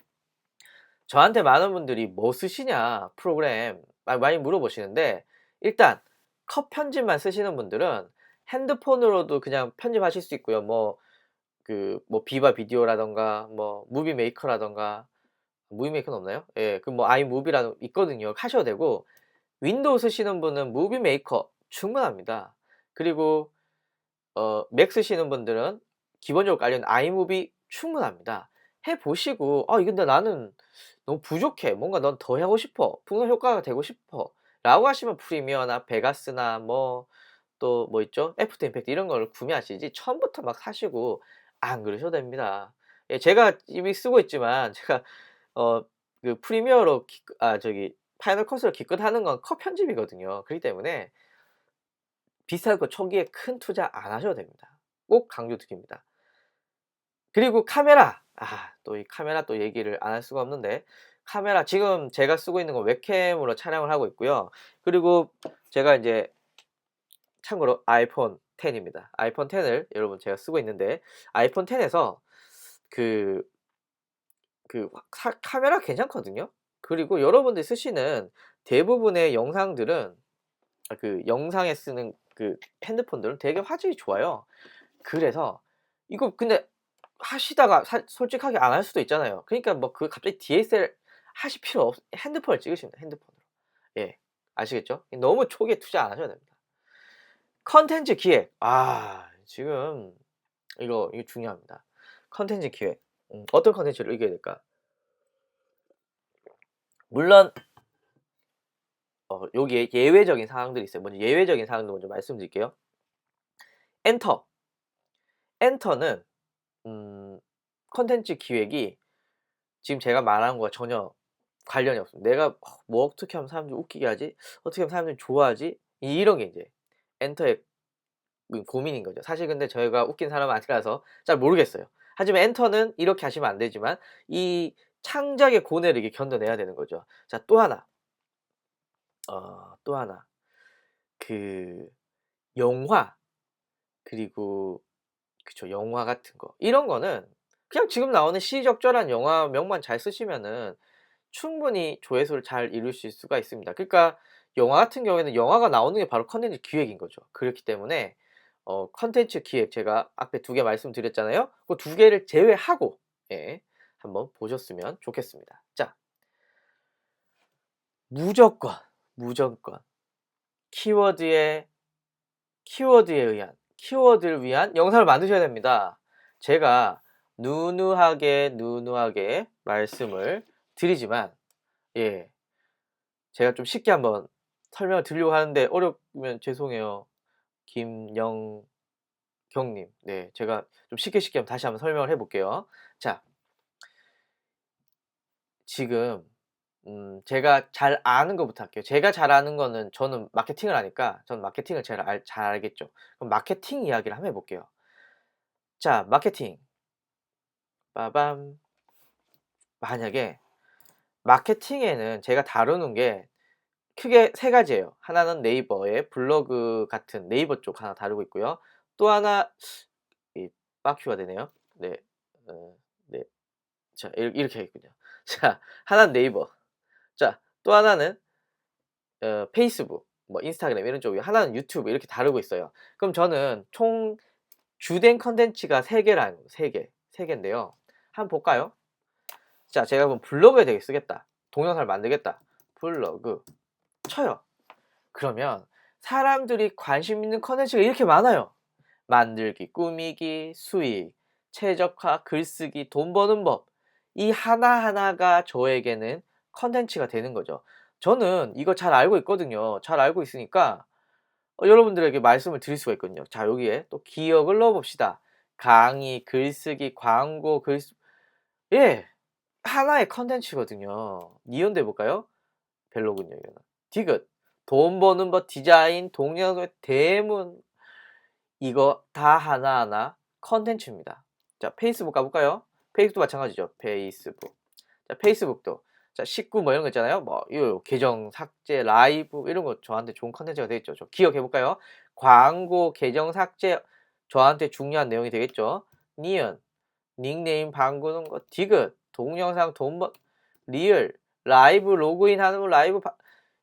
저한테 많은 분들이 "뭐 쓰시냐 프로그램." 많이 물어보시는데, 일단 컷 편집만 쓰시는 분들은 핸드폰으로도 그냥 편집하실 수 있고요. 뭐 비바 비디오라든가 뭐 무비 메이커라든가, 무비 메이커는 없나요? 예. 뭐 아이무비라도 있거든요. 하셔도 되고, 윈도우 쓰시는 분은 무비 메이커 충분합니다. 그리고 맥 쓰시는 분들은 기본적으로 깔려 있는 아이무비 충분합니다. 해 보시고 '이 근데 나는 너무 부족해. 뭔가 넌 더 하고 싶어. 풍선 효과가 되고 싶어.'라고 하시면 프리미어나 베가스나 뭐 또 뭐 있죠? 애프터 임팩트 이런 걸 구매하시지 처음부터 막 사시고 안 그러셔도 됩니다. 예, 제가 이미 쓰고 있지만 제가 어 프리미어로 파이널 컷으로 기껏 하는 건 컷 편집이거든요. 그렇기 때문에 비쌀 거 초기에 큰 투자 안 하셔도 됩니다. 꼭 강조드립니다. 그리고 카메라. 또 이 카메라 또 얘기를 안 할 수가 없는데, 카메라 지금 제가 쓰고 있는 건 웹캠으로 촬영을 하고 있고요. 그리고 제가 인제 참고로 아이폰 10 입니다. 아이폰 10을 여러분 제가 쓰고 있는데, 아이폰 10 에서 그 카메라 괜찮거든요. 그리고 여러분들이 쓰시는 대부분의 영상들은 영상에 쓰는 핸드폰들은 되게 화질이 좋아요. 그래서 이거 근데 하시다가 솔직하게 안 할 수도 있잖아요. 그러니까 뭐 갑자기 DSLR 하실 필요 핸드폰을 찍으시면 돼요, 핸드폰으로. 예. 아시겠죠? 너무 초기에 투자 안 하셔도 됩니다. 컨텐츠 기획. 지금 이거 중요합니다. 컨텐츠 기획. 어떤 컨텐츠를 이겨야 될까? 물론 여기에 예외적인 상황들이 있어요. 먼저 예외적인 상황도 먼저 말씀드릴게요. 엔터. 엔터는 콘텐츠 기획이 지금 제가 말한 거와 전혀 관련이 없습니다. 내가 뭐 어떻게 하면 사람들 웃기게 하지? 어떻게 하면 사람들이 좋아하지? 이런 게 이제 엔터의 고민인 거죠. 사실 근데 저희가 웃긴 사람은 아니라서 잘 모르겠어요. 하지만 엔터는 이렇게 하시면 안 되지만 이 창작의 고뇌를 이게 견뎌내야 되는 거죠. 자, 또 하나. 또 하나. 그 영화 그리고 그쵸. 영화 같은 거. 이런 거는 그냥 지금 나오는 시의적절한 영화명만 잘 쓰시면은 충분히 조회수를 잘 이루실 수가 있습니다. 그러니까 영화 같은 경우에는 영화가 나오는 게 바로 컨텐츠 기획인 거죠. 그렇기 때문에 컨텐츠 기획 제가 앞에 2개 말씀드렸잖아요. 그 2개를 제외하고 예 한번 보셨으면 좋겠습니다. 자, 무조건, 무조건 키워드에 키워드를 위한 영상을 만드셔야 됩니다. 제가 누누하게 말씀을 드리지만 예 제가 좀 쉽게 한번 설명을 드리려고 하는데 어렵으면 죄송해요. 김영경님. 네, 제가 좀 쉽게 다시 한번 설명을 해 볼게요. 자, 지금 제가 잘 아는 것부터 할게요. 제가 잘 아는 거는 저는 마케팅을 하니까 저는 마케팅을 잘 알겠죠. 그럼 마케팅 이야기를 한번 해 볼게요. 자, 마케팅. 빠밤. 만약에 마케팅에는 제가 다루는 게 크게 3가지예요. 하나는 네이버의 블로그 같은 네이버 쪽 하나 다루고 있고요. 또 하나 이 빠큐가 되네요. 네. 네. 자, 이렇게 있군요. 자, 하나는 네이버. 자, 또 하나는 페이스북, 뭐 인스타그램 이런 쪽이고 하나는 유튜브 이렇게 다루고 있어요. 그럼 저는 총 주된 컨텐츠가 3개라는 거예요. 3개. 3개인데요. 한번 볼까요? 자, 제가 그럼 블로그에 되게 쓰겠다. 동영상을 만들겠다. 블로그 쳐요. 그러면 사람들이 관심 있는 컨텐츠가 이렇게 많아요. 만들기, 꾸미기, 수익, 최적화, 글쓰기, 돈 버는 법. 이 하나하나가 저에게는 컨텐츠가 되는 거죠. 저는 이거 잘 알고 있거든요. 잘 알고 있으니까 여러분들에게 말씀을 드릴 수가 있거든요. 자, 여기에 또 기억을 넣어 봅시다. 강의, 글쓰기, 광고, 예, 하나의 컨텐츠거든요. 이연돼 볼까요? 별로군요, 이거는. 디귿. 돈 버는 법, 디자인, 동영상, 대문. 이거 다 하나하나 컨텐츠입니다. 자, 페이스북 가볼까요? 페이스북도 마찬가지죠. 페이스북. 자, 페이스북도. 자, 19 뭐 이런 거 있잖아요. 뭐, 요 계정 삭제, 라이브, 이런 거 저한테 좋은 컨텐츠가 되겠죠. 저 기억해볼까요? 광고, 계정 삭제, 저한테 중요한 내용이 되겠죠. 니은, 닉네임 바꾸는 거, 디귿, 동영상 리얼, 라이브 로그인 하는 거,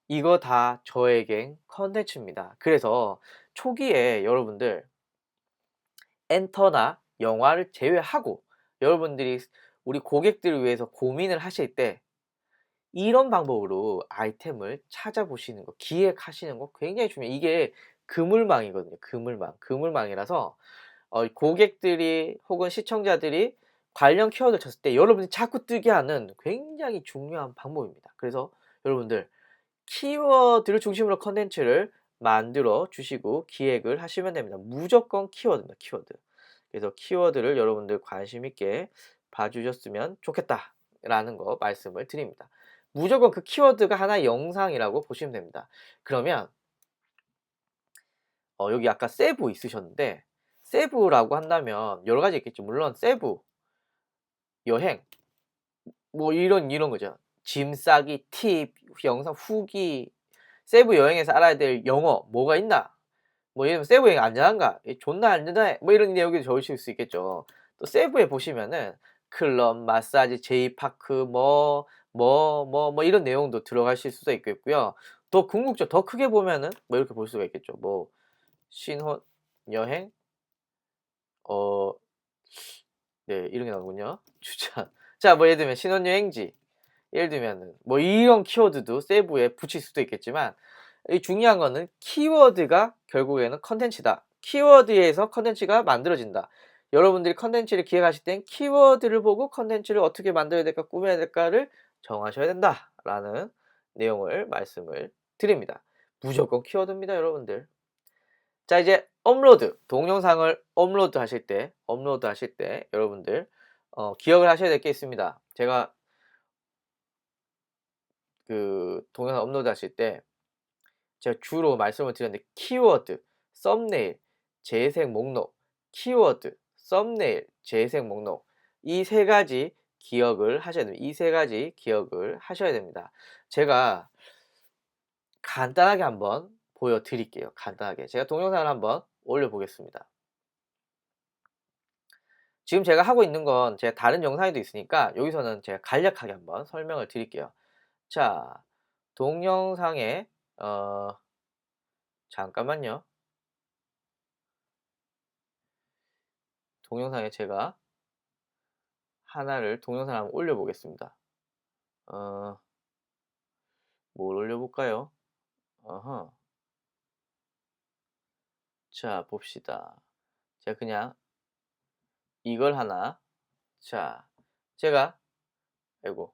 이거 다 저에겐 컨텐츠입니다. 그래서 초기에 여러분들 엔터나 영화를 제외하고 여러분들이 우리 고객들을 위해서 고민을 하실 때 이런 방법으로 아이템을 찾아보시는 거, 기획하시는 거 굉장히 중요해요. 이게 그물망이거든요. 그물망이라서 고객들이 혹은 시청자들이 관련 키워드를 쳤을 때 여러분이 자꾸 뜨게 하는 굉장히 중요한 방법입니다. 그래서 여러분들 키워드를 중심으로 컨텐츠를 만들어 주시고 기획을 하시면 됩니다. 무조건 키워드입니다. 키워드. 그래서 키워드를 여러분들 관심 있게 봐주셨으면 좋겠다라는 거 말씀을 드립니다. 무조건 그 키워드가 하나의 영상이라고 보시면 됩니다. 그러면 여기 아까 세부 있으셨는데 세부라고 한다면 여러 가지 있겠죠. 물론 세부, 여행, 뭐 이런 거죠. 짐 싸기, 팁, 영상 후기, 세부 여행에서 알아야 될 영어 뭐가 있나? 뭐 예를 들면 세부 여행 안전한가? 존나 안전해? 뭐 이런 내용이 적으실 수 있겠죠. 또 세부에 보시면은 클럽, 마사지, 제이파크 뭐 이런 내용도 들어가실 수도 있겠고요. 더 궁극적 더 크게 보면은 뭐 이렇게 볼 수가 있겠죠. 뭐 신혼 여행 어 네, 이런 게 나오군요. 추천. 자, 뭐 예를 들면 신혼여행지. 예를 들면은 뭐 이런 키워드도 세부에 붙일 수도 있겠지만 이 중요한 거는 키워드가 결국에는 컨텐츠다. 키워드에서 컨텐츠가 만들어진다. 여러분들이 컨텐츠를 기획하실 땐 키워드를 보고 컨텐츠를 어떻게 만들어야 될까 꾸며야 될까를 정하셔야 된다라는 내용을 말씀을 드립니다. 무조건 키워드입니다, 여러분들. 자, 이제 동영상을 업로드 하실 때 여러분들 기억을 하셔야 될 게 있습니다. 제가 그 동영상 업로드 하실 때 제가 주로 말씀을 드렸는데 키워드, 썸네일, 재생 목록, 키워드, 썸네일, 재생 목록 이 세 가지 기억을 하셔야 됩니다. 이 세 가지 기억을 하셔야 됩니다. 제가 간단하게 한번 보여드릴게요. 간단하게. 제가 동영상을 한번 올려보겠습니다. 지금 제가 하고 있는 건 제가 다른 영상에도 있으니까 여기서는 제가 간략하게 한번 설명을 드릴게요. 자, 동영상에 잠깐만요. 동영상에 제가 하나를 동영상을 한번 올려보겠습니다. 뭘 올려볼까요? 어허. 자, 봅시다. 제가 그냥 이걸 하나, 자, 제가 아이고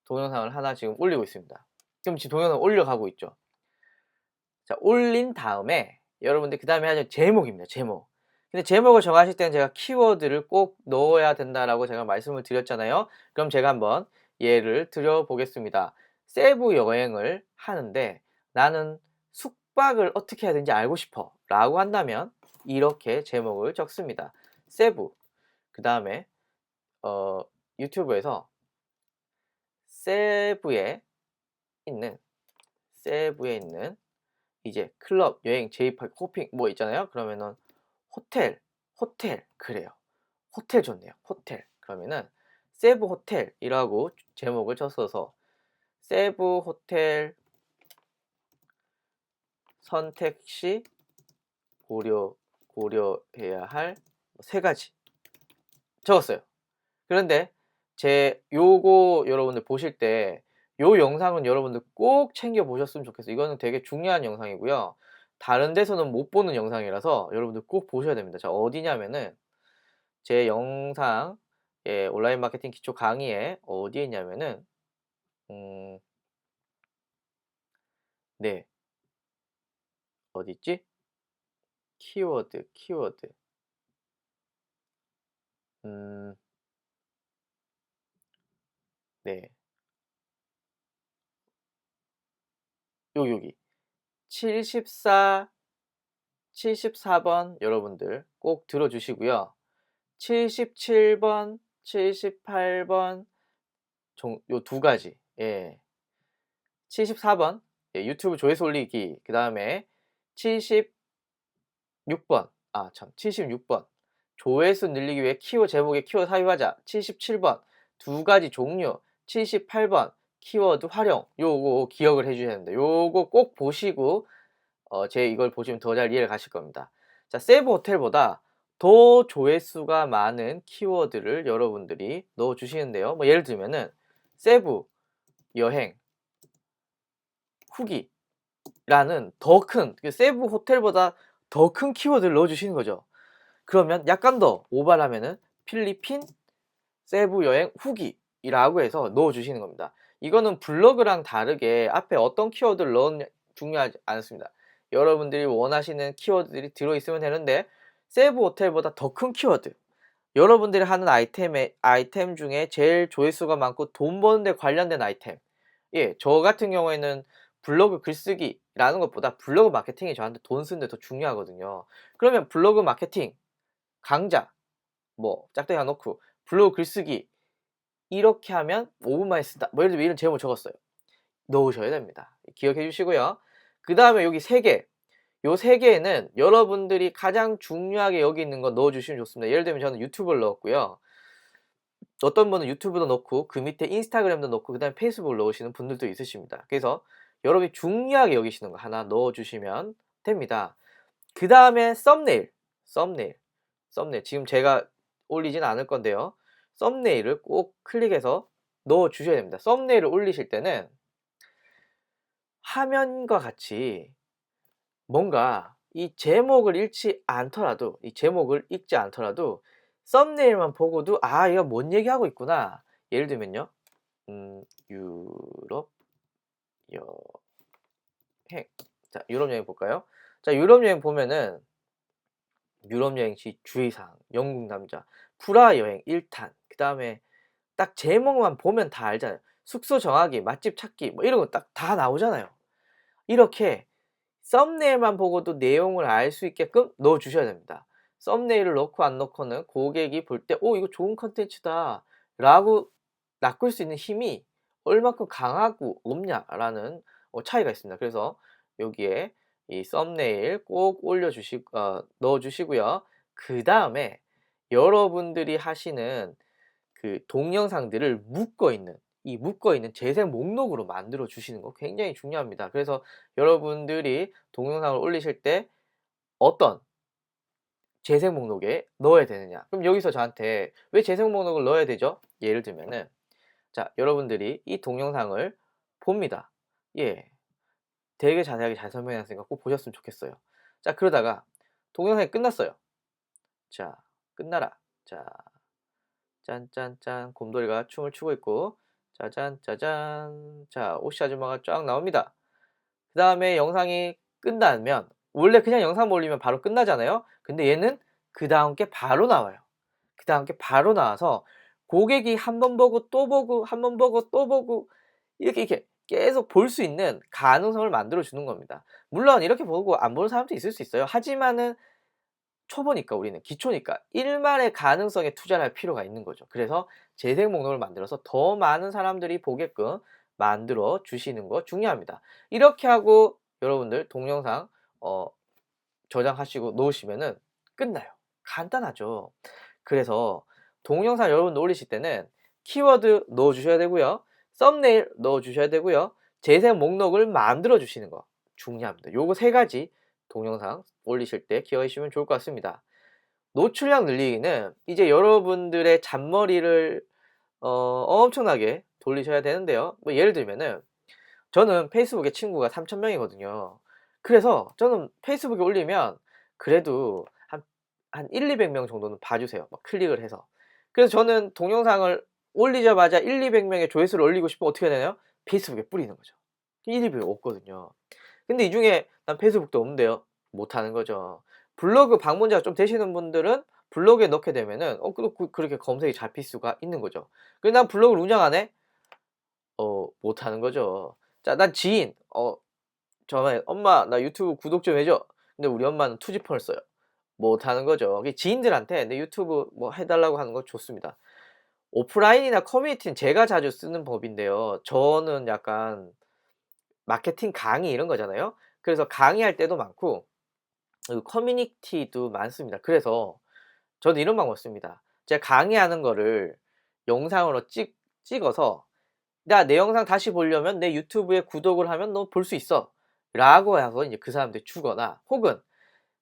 동영상을 하나 지금 올리고 있습니다. 지금 동영상 올려가고 있죠. 자, 올린 다음에 여러분들 그 다음에 하실 제목입니다. 제목. 근데 제목을 정하실 때는 제가 키워드를 꼭 넣어야 된다라고 제가 말씀을 드렸잖아요. 그럼 제가 한번 예를 들어 보겠습니다. 세부 여행을 하는데 나는 숙박을 어떻게 해야 되는지 알고 싶어 라고 한다면 이렇게 제목을 적습니다. 세부. 그 다음에 유튜브에서 세부에 있는 이제 클럽, 여행, 제이팝, 호핑 뭐 있잖아요. 그러면은 호텔 그래요. 호텔 좋네요. 호텔. 그러면은 세부 호텔이라고 제목을 쳤어서 세부 호텔 선택 시 고려해야 할 세 가지 적었어요. 그런데 요거 여러분들 보실 때 요 영상은 여러분들 꼭 챙겨 보셨으면 좋겠어요. 이거는 되게 중요한 영상이고요. 다른 데서는 못 보는 영상이라서 여러분들 꼭 보셔야 됩니다. 자, 어디냐면은 제 영상 온라인 마케팅 기초 강의에 어디에 있냐면은 네. 어디 있지? 키워드. 네. 여기 74번 여러분들 꼭 들어주시고요. 77번, 78번 요 두 가지. 예. 74번 유튜브 조회수 올리기. 그 다음에 76번 76번 조회수 늘리기 위해 키워드 제목에 키워드 삽입하자. 77번 두 가지 종류. 78번 키워드 활용. 요거 기억을 해주셔야 됩니다. 요거 꼭 보시고 제 이걸 보시면 더 잘 이해를 가실 겁니다. 자, 세부 호텔보다 더 조회수가 많은 키워드를 여러분들이 넣어 주시는데요. 뭐 예를 들면은 세부 여행 후기라는 더 큰 세부 호텔보다 더 큰 키워드를 넣어 주시는 거죠. 그러면 약간 더 오버하면은 필리핀 세부 여행 후기라고 해서 넣어 주시는 겁니다. 이거는 블로그랑 다르게 앞에 어떤 키워드를 넣느냐 중요하지 않습니다. 여러분들이 원하시는 키워드들이 들어있으면 되는데 세부 호텔보다 더 큰 키워드 여러분들이 하는 아이템 중에 제일 조회수가 많고 돈 버는 데 관련된 아이템 저 같은 경우에는 블로그 글쓰기라는 것보다 블로그 마케팅이 저한테 돈 쓰는데 더 중요하거든요. 그러면 블로그 마케팅 강좌 뭐 짝대기 하나 놓고 블로그 글쓰기 이렇게 하면 5분 만에 쓴다 뭐 예를 들면 이런 제목을 적었어요. 넣으셔야 됩니다. 기억해 주시고요. 그 다음에 여기 3개 요 3개에는 여러분들이 가장 중요하게 여기 있는 거 넣어 주시면 좋습니다. 예를 들면 저는 유튜브를 넣었고요. 어떤 분은 유튜브도 넣고 그 밑에 인스타그램도 넣고 그 다음에 페이스북을 넣으시는 분들도 있으십니다. 그래서 여러분이 중요하게 여기시는 거 하나 넣어 주시면 됩니다. 그 다음에 썸네일 지금 제가 올리진 않을 건데요. 썸네일을 꼭 클릭해서 넣어 주셔야 됩니다. 썸네일을 올리실 때는 화면과 같이 뭔가 이 제목을 읽지 않더라도 썸네일만 보고도 이거 뭔 얘기하고 있구나. 예를 들면요. 유럽 여행. 자, 유럽 여행 볼까요? 자, 유럽 여행 보면은 유럽 여행 시 주의사항, 영국 남자, 프라하 여행 1탄. 그 다음에 딱 제목만 보면 다 알잖아요. 숙소 정하기, 맛집 찾기 뭐 이런 거 딱 다 나오잖아요. 이렇게 썸네일만 보고도 내용을 알 수 있게끔 넣어 주셔야 됩니다. 썸네일을 넣고 안 넣고는 고객이 볼 때 '오 이거 좋은 콘텐츠다.'라고 낚을 수 있는 힘이 얼마큼 강하고 없냐라는 차이가 있습니다. 그래서 여기에 이 썸네일 꼭 넣어 주시고요. 그다음에 여러분들이 하시는 그 동영상들을 묶어 있는 재생 목록으로 만들어 주시는 거 굉장히 중요합니다. 그래서 여러분들이 동영상을 올리실 때 어떤 재생 목록에 넣어야 되느냐. 그럼 여기서 저한테 왜 재생 목록을 넣어야 되죠? 예를 들면은 자, 여러분들이 이 동영상을 봅니다. 예. 되게 자세하게 잘 설명해 놨으니까 꼭 보셨으면 좋겠어요. 자, 그러다가 동영상이 끝났어요. 자, 끝나라. 자, 짠짠짠 곰돌이가 춤을 추고 있고 짜잔 짜잔 자 오씨 아줌마가 쫙 나옵니다. 그 다음에 영상이 끝나면 원래 그냥 영상 올리면 바로 끝나잖아요. 근데 얘는 그 다음 게 바로 나와요. 그 다음 게 바로 나와서 고객이 한 번 보고 또 보고 한 번 보고 또 보고 이렇게 계속 볼 수 있는 가능성을 만들어 주는 겁니다. 물론 이렇게 보고 안 보는 사람도 있을 수 있어요. 하지만은 초보니까 우리는 기초니까 일말의 가능성에 투자를 할 필요가 있는 거죠. 그래서 재생 목록을 만들어서 더 많은 사람들이 보게끔 만들어 주시는 거 중요합니다. 이렇게 하고 여러분들 동영상 저장하시고 놓으시면은 끝나요. 간단하죠. 그래서 동영상 여러분들 올리실 때는 키워드 넣어 주셔야 되고요. 썸네일 넣어 주셔야 되고요. 재생 목록을 만들어 주시는 거 중요합니다. 요거 세 가지 동영상 올리실 때 기억하시면 좋을 것 같습니다. 노출량 늘리기는 이제 여러분들의 잔머리를 엄청나게 돌리셔야 되는데요. 뭐 예를 들면은 저는 페이스북에 친구가 3,000명이거든요. 그래서 저는 페이스북에 올리면 그래도 한 100-200명 정도는 봐주세요. 막 클릭을 해서. 그래서 저는 동영상을 올리자마자 100-200명의 조회수를 올리고 싶으면 어떻게 해야 되나요? 페이스북에 뿌리는 거죠. 1-200명 없거든요. 근데 이 중에 난 페이스북도 없는데요. 못하는 거죠. 블로그 방문자가 좀 되시는 분들은 블로그에 넣게 되면은 그렇게 검색이 잡힐 수가 있는 거죠. 그래 난 블로그를 운영 안 해? 못하는 거죠. 자, 난 지인 전화해 "엄마 나 유튜브 구독 좀 해줘." 근데 우리 엄마는 투지폰을 써요. 못하는 거죠. 지인들한테 내 유튜브 뭐 해달라고 하는 거 좋습니다. 오프라인이나 커뮤니티는 제가 자주 쓰는 법인데요. 저는 약간 마케팅 강의 이런 거잖아요. 그래서 강의할 때도 많고 커뮤니티도 많습니다. 그래서 저는 이런 방법 씁니다. 제가 강의하는 거를 영상으로 찍어서 "야, 내 영상 다시 보려면 내 유튜브에 구독을 하면 너 볼 수 있어." 라고 해서 이제 그 사람한테 주거나 혹은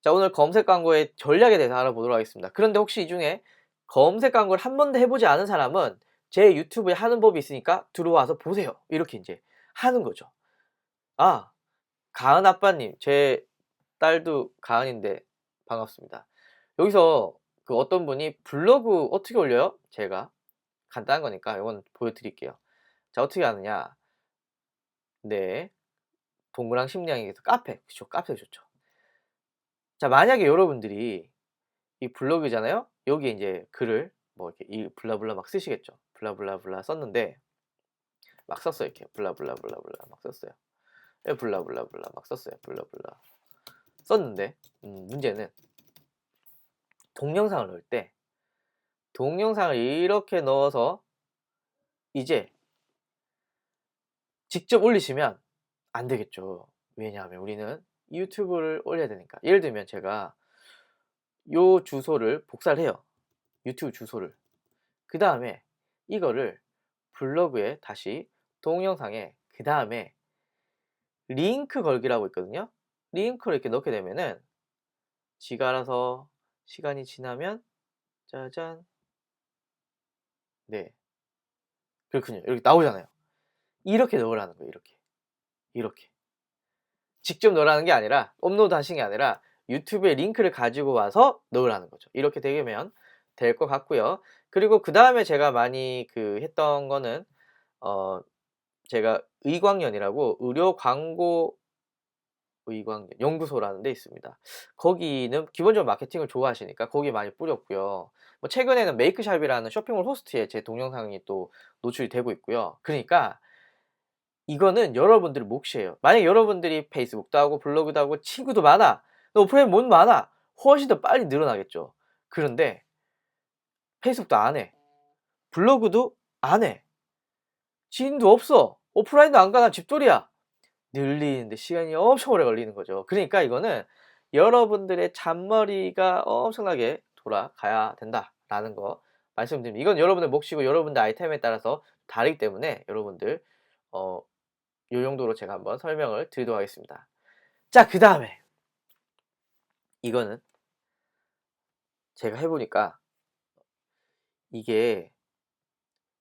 자, 오늘 검색 광고의 전략에 대해서 알아보도록 하겠습니다. 그런데 혹시 이 중에 검색 광고를 한 번도 해보지 않은 사람은 제 유튜브에 하는 법이 있으니까 들어와서 보세요. 이렇게 이제 하는 거죠. 아, 가은 아빠님, 제 딸도 가은인데 반갑습니다. 여기서 그 어떤 분이 블로그 어떻게 올려요? 제가 간단한 거니까 이건 보여드릴게요. 자, 어떻게 하느냐? 네, 동그랑 심리학에서 카페, 그쵸? 카페 좋죠. 자, 만약에 여러분들이 이 블로그잖아요. 여기 이제 글을 뭐 이렇게 이 블라블라 막 쓰시겠죠. 블라블라블라 썼는데 막 썼어요. 이렇게 블라블라블라블라 막 썼어요. 블라블라블라 막 썼어요. 블라블라 썼는데 문제는 동영상을 넣을 때 동영상을 이렇게 넣어서 이제 직접 올리시면 안 되겠죠. 왜냐하면 우리는 유튜브를 올려야 되니까. 예를 들면 제가 요 주소를 복사를 해요. 유튜브 주소를. 그 다음에 이거를 블로그에 다시 동영상에 그 다음에 링크 걸기라고 있거든요. 링크를 이렇게 넣게 되면은 지가 알아서 시간이 지나면 짜잔 네 그렇군요. 이렇게 나오잖아요. 이렇게 넣으라는 거예요. 이렇게 직접 넣으라는 게 아니라 업로드 하신 게 아니라 유튜브에 링크를 가지고 와서 넣으라는 거죠. 이렇게 되면 될 것 같고요. 그리고 그 다음에 제가 많이 했던 거는 제가 의광연이라고 의료 광고 의광 연구소라는 데 있습니다. 거기는 기본적으로 마케팅을 좋아하시니까 거기에 많이 뿌렸고요. 뭐 최근에는 메이크샵이라는 쇼핑몰 호스트에 제 동영상이 또 노출이 되고 있고요. 그러니까 이거는 여러분들의 몫이에요. 만약에 여러분들이 페이스북도 하고 블로그도 하고 친구도 많아. 오프라인 못 많아. 훨씬 더 빨리 늘어나겠죠. 그런데 페이스북도 안 해. 블로그도 안 해. 지인도 없어. 오프라인도 안 가. 난 집돌이야. 늘리는데 시간이 엄청 오래 걸리는 거죠. 그러니까 이거는 여러분들의 잔머리가 엄청나게 돌아가야 된다라는 거 말씀드립니다. 이건 여러분의 몫이고 여러분들 아이템에 따라서 다르기 때문에 여러분들 요 정도로 제가 한번 설명을 드리도록 하겠습니다. 자, 그 다음에 이거는 제가 해보니까 이게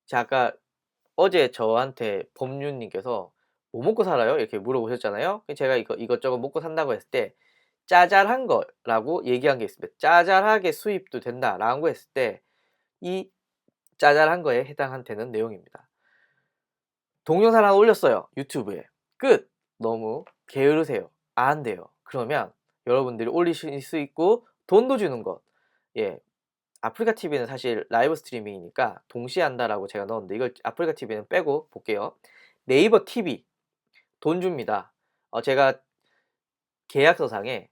제가 아까 어제 저한테 법률님께서 뭐 먹고 살아요? 이렇게 물어보셨잖아요. 제가 이것저것 먹고 산다고 했을 때 짜잘한 거라고 얘기한 게 있습니다. 짜잘하게 수입도 된다라고 했을 때 이 짜잘한 거에 해당되는 내용입니다. 동영상 하나 올렸어요. 유튜브에. 끝! 너무 게으르세요. 안 돼요. 그러면 여러분들이 올리실 수 있고 돈도 주는 것. 예. 아프리카 TV는 사실 라이브 스트리밍이니까 동시에 한다라고 제가 넣었는데 이걸 아프리카 TV는 빼고 볼게요. 네이버 TV 돈 줍니다. 제가 계약서상에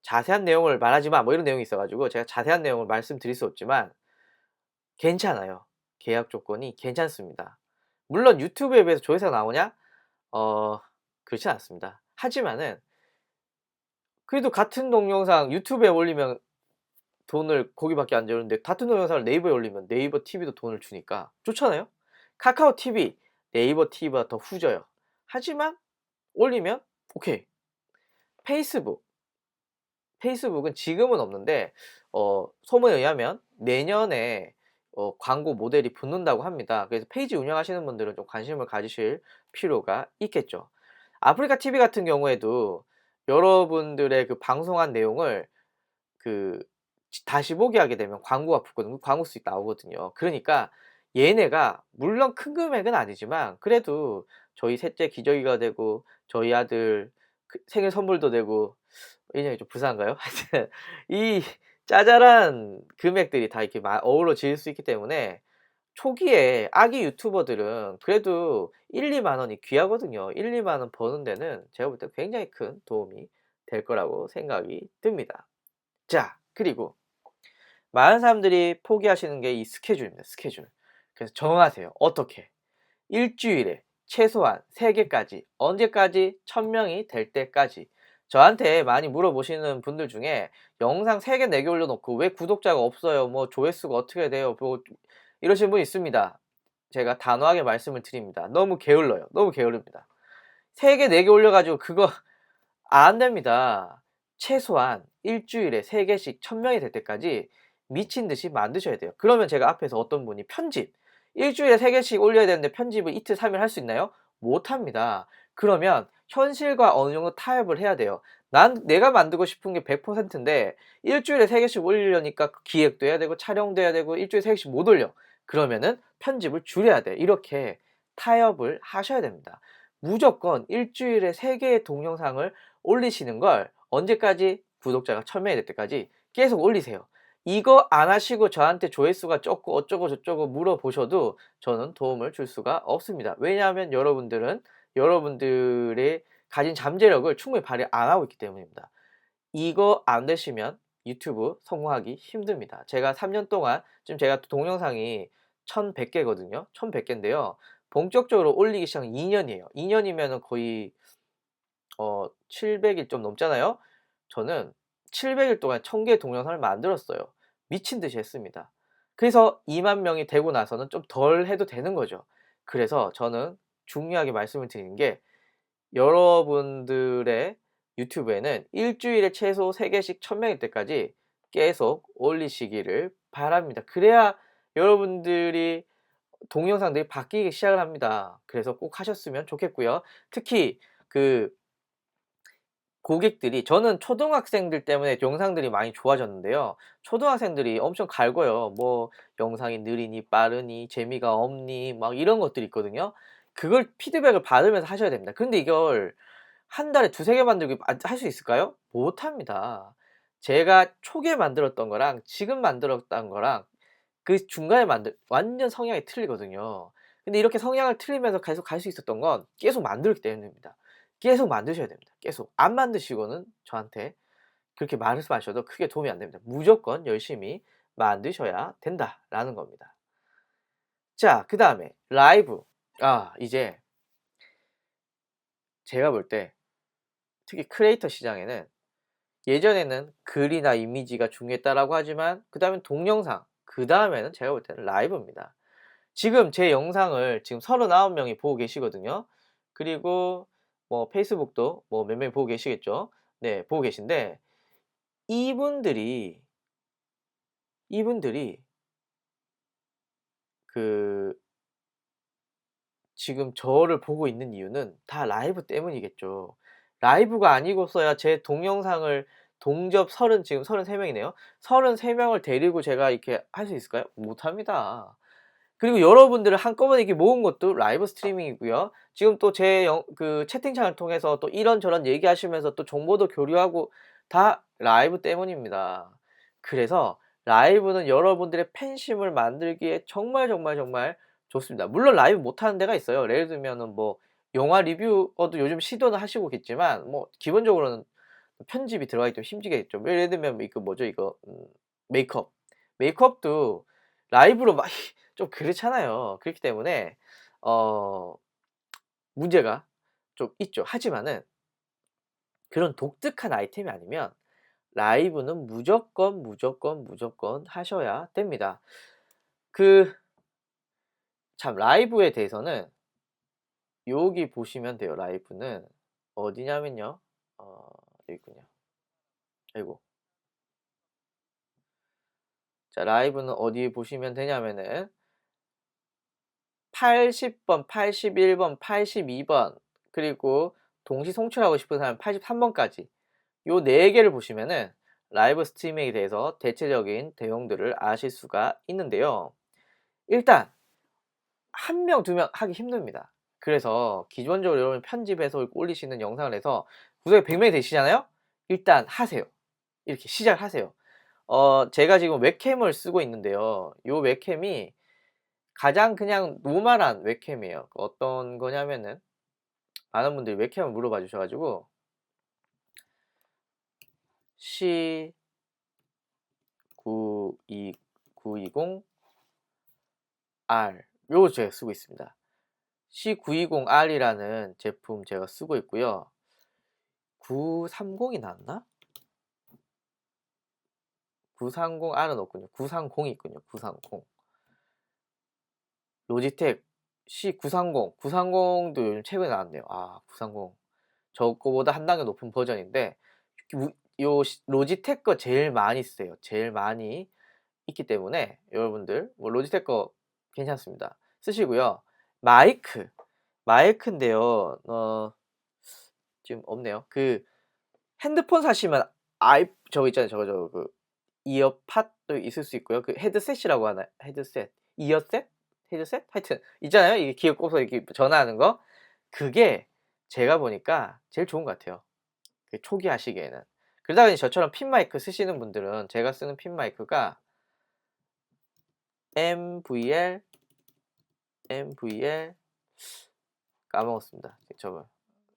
자세한 내용을 말하지 마 뭐 이런 내용이 있어가지고 제가 자세한 내용을 말씀드릴 수 없지만 괜찮아요. 계약 조건이 괜찮습니다. 물론 유튜브에 비해서 조회수가 나오냐? 그렇진 않습니다. 하지만은 그래도 같은 동영상 유튜브에 올리면 돈을 거기밖에 안 주는데 같은 동영상을 네이버에 올리면 네이버 TV도 돈을 주니까 좋잖아요. 카카오 TV, 네이버 TV보다 더 후져요. 하지만 올리면 오케이. 페이스북은 지금은 없는데 소문에 의하면 내년에 광고 모델이 붙는다고 합니다. 그래서 페이지 운영하시는 분들은 좀 관심을 가지실 필요가 있겠죠. 아프리카 TV 같은 경우에도 여러분들의 그 방송한 내용을 그 다시 보기 하게 되면 광고가 붙거든요. 광고 수익 나오거든요. 그러니까 얘네가 물론 큰 금액은 아니지만 그래도 저희 셋째 기저귀가 되고 저희 아들 생일 선물도 되고 인형이 좀 불쌍한가요? 하여튼 이 짜잘한 금액들이 다 이렇게 어우러질 수 있기 때문에 초기에 아기 유튜버들은 그래도 1-2만 원이 귀하거든요. 1-2만 원 버는 데는 제가 볼 때 굉장히 큰 도움이 될 거라고 생각이 듭니다. 자, 그리고 많은 사람들이 포기하시는 게 이 스케줄입니다. 스케줄. 그래서 정하세요. 어떻게? 일주일에 최소한 3개까지 언제까지? 1000명이 될 때까지. 저한테 많이 물어보시는 분들 중에 영상 3개 4개 올려놓고 왜 구독자가 없어요? 뭐 조회수가 어떻게 돼요? 뭐 이러시는 분 있습니다. 제가 단호하게 말씀을 드립니다. 너무 게을러요. 너무 게으릅니다. 3개 4개 올려가지고 그거 안 됩니다. 최소한 일주일에 3개씩 1000명이 될 때까지 미친 듯이 만드셔야 돼요. 그러면 제가 앞에서 어떤 분이 편집 일주일에 3개씩 올려야 되는데 편집을 이틀 3일 할 수 있나요? 못 합니다. 그러면 현실과 어느 정도 타협을 해야 돼요. 내가 만들고 싶은 게 100%인데 일주일에 3개씩 올리려니까 기획도 해야 되고 촬영도 해야 되고 일주일에 3개씩 못 올려. 그러면은 편집을 줄여야 돼. 이렇게 타협을 하셔야 됩니다. 무조건 일주일에 3개의 동영상을 올리시는 걸 언제까지? 구독자가 1000명이 될 때까지 계속 올리세요. 이거 안 하시고 저한테 조회수가 적고 어쩌고 저쩌고 물어보셔도 저는 도움을 줄 수가 없습니다. 왜냐하면 여러분들은 여러분들의 가진 잠재력을 충분히 발휘 안 하고 있기 때문입니다. 이거 안 되시면 유튜브 성공하기 힘듭니다. 제가 3년 동안 지금 제가 동영상이 1100개거든요. 1100개인데요. 본격적으로 올리기 시작한 2년이에요. 2년이면 거의 700일 좀 넘잖아요. 저는 700일 동안 1000개의 동영상을 만들었어요. 미친 듯이 했습니다. 그래서 2만 명이 되고 나서는 좀 덜 해도 되는 거죠. 그래서 저는 중요하게 말씀을 드리는 게 여러분들의 유튜브에는 일주일에 최소 3개씩 1000명일 때까지 계속 올리시기를 바랍니다. 그래야 여러분들이 동영상들이 바뀌기 시작을 합니다. 그래서 꼭 하셨으면 좋겠고요. 특히 그 고객들이 저는 초등학생들 때문에 영상들이 많이 좋아졌는데요. 초등학생들이 엄청 갈궈요. 뭐 영상이 느리니 빠르니 재미가 없니 막 이런 것들이 있거든요. 그걸 피드백을 받으면서 하셔야 됩니다. 근데 이걸 한 달에 두세 개 만들기 할 수 있을까요? 못합니다. 제가 초기에 만들었던 거랑 지금 만들었던 거랑 그 중간에 완전 성향이 틀리거든요. 근데 이렇게 성향을 틀리면서 계속 갈 수 있었던 건 계속 만들었기 때문입니다. 계속 만드셔야 됩니다. 계속. 안 만드시고는 저한테 그렇게 말씀하셔도 크게 도움이 안 됩니다. 무조건 열심히 만드셔야 된다라는 겁니다. 자, 그다음에 라이브. 이제 제가 볼 때 특히 크리에이터 시장에는 예전에는 글이나 이미지가 중요했다라고 하지만 그다음엔 동영상, 그다음에는 제가 볼 때는 라이브입니다. 지금 제 영상을 지금 39 명이 보고 계시거든요. 그리고 뭐 페이스북도 뭐 몇 명이 보고 계시겠죠. 네, 보고 계신데 이분들이 이분들이 그 지금 저를 보고 있는 이유는 다 라이브 때문이겠죠. 라이브가 아니고서야 제 동영상을 동접 30 지금 33 명이네요. 33 명을 데리고 제가 이렇게 할 수 있을까요? 못합니다. 그리고 여러분들을 한꺼번에 이렇게 모은 것도 라이브 스트리밍이고요. 지금 또 제 채팅창을 통해서 또 이런저런 얘기하시면서 또 정보도 교류하고 다 라이브 때문입니다. 그래서 라이브는 여러분들의 팬심을 만들기에 정말, 정말, 정말 좋습니다. 물론 라이브 못하는 데가 있어요. 예를 들면은 뭐 영화 리뷰어도 요즘 시도는 하시고겠지만 뭐 기본적으로는 편집이 들어가기 좀 힘들겠죠. 예를 들면 이거 뭐죠 이거 메이크업. 메이크업도 라이브로 막 좀 그렇잖아요. 그렇기 때문에 어 문제가 좀 있죠. 하지만은 그런 독특한 아이템이 아니면 라이브는 무조건, 무조건, 무조건 하셔야 됩니다. 그 참 라이브에 대해서는 여기 보시면 돼요. 라이브는 어디냐면요. 여기 있군요. 아이고. 자, 라이브는 어디 보시면 되냐면은 80번, 81번, 82번 그리고 동시 송출하고 싶은 사람 83번까지 요 4개를 보시면은 라이브 스트리밍에 대해서 대체적인 내용들을 아실 수가 있는데요. 일단 1 명, 2명 하기 힘듭니다. 그래서 기본적으로 여러분 편집해서 올리시는 영상을 해서 구독자 100 명이 되시잖아요? 일단 하세요. 이렇게 시작을 하세요. 제가 지금 웹캠을 쓰고 있는데요. 요 웹캠이 가장 그냥 노멀한 웹캠이에요. 어떤 거냐면은 많은 분들이 웹캠을 물어봐 주셔 가지고 C920R 요거 제가 쓰고 있습니다. C920R이라는 제품 제가 쓰고 있고요. 930이 나왔나? 930R은 없군요. 930이 있군요. 930. 로지텍 C930, 930도 요즘 최근에 나왔네요. 930. 저거보다 한 단계 높은 버전인데 요 로지텍 거 제일 많이 쓰세요. 제일 많이 있기 때문에 여러분들 뭐 로지텍 거 괜찮습니다. 쓰시고요. 마이크인데요. 지금 없네요. 그 핸드폰 사시면 저거 있잖아요. 저거 이어팟도 있을 수 있고요. 그 헤드셋이라고 하나요? 헤드셋, 이어셋, 헤드셋 하여튼 있잖아요. 이게 귀에 꽂아서 이렇게 전화하는 거. 그게 제가 보니까 제일 좋은 것 같아요. 초기 하시기에는. 그러다가 이제 저처럼 핀 마이크 쓰시는 분들은 제가 쓰는 핀 마이크가 MVL 까먹었습니다. 저거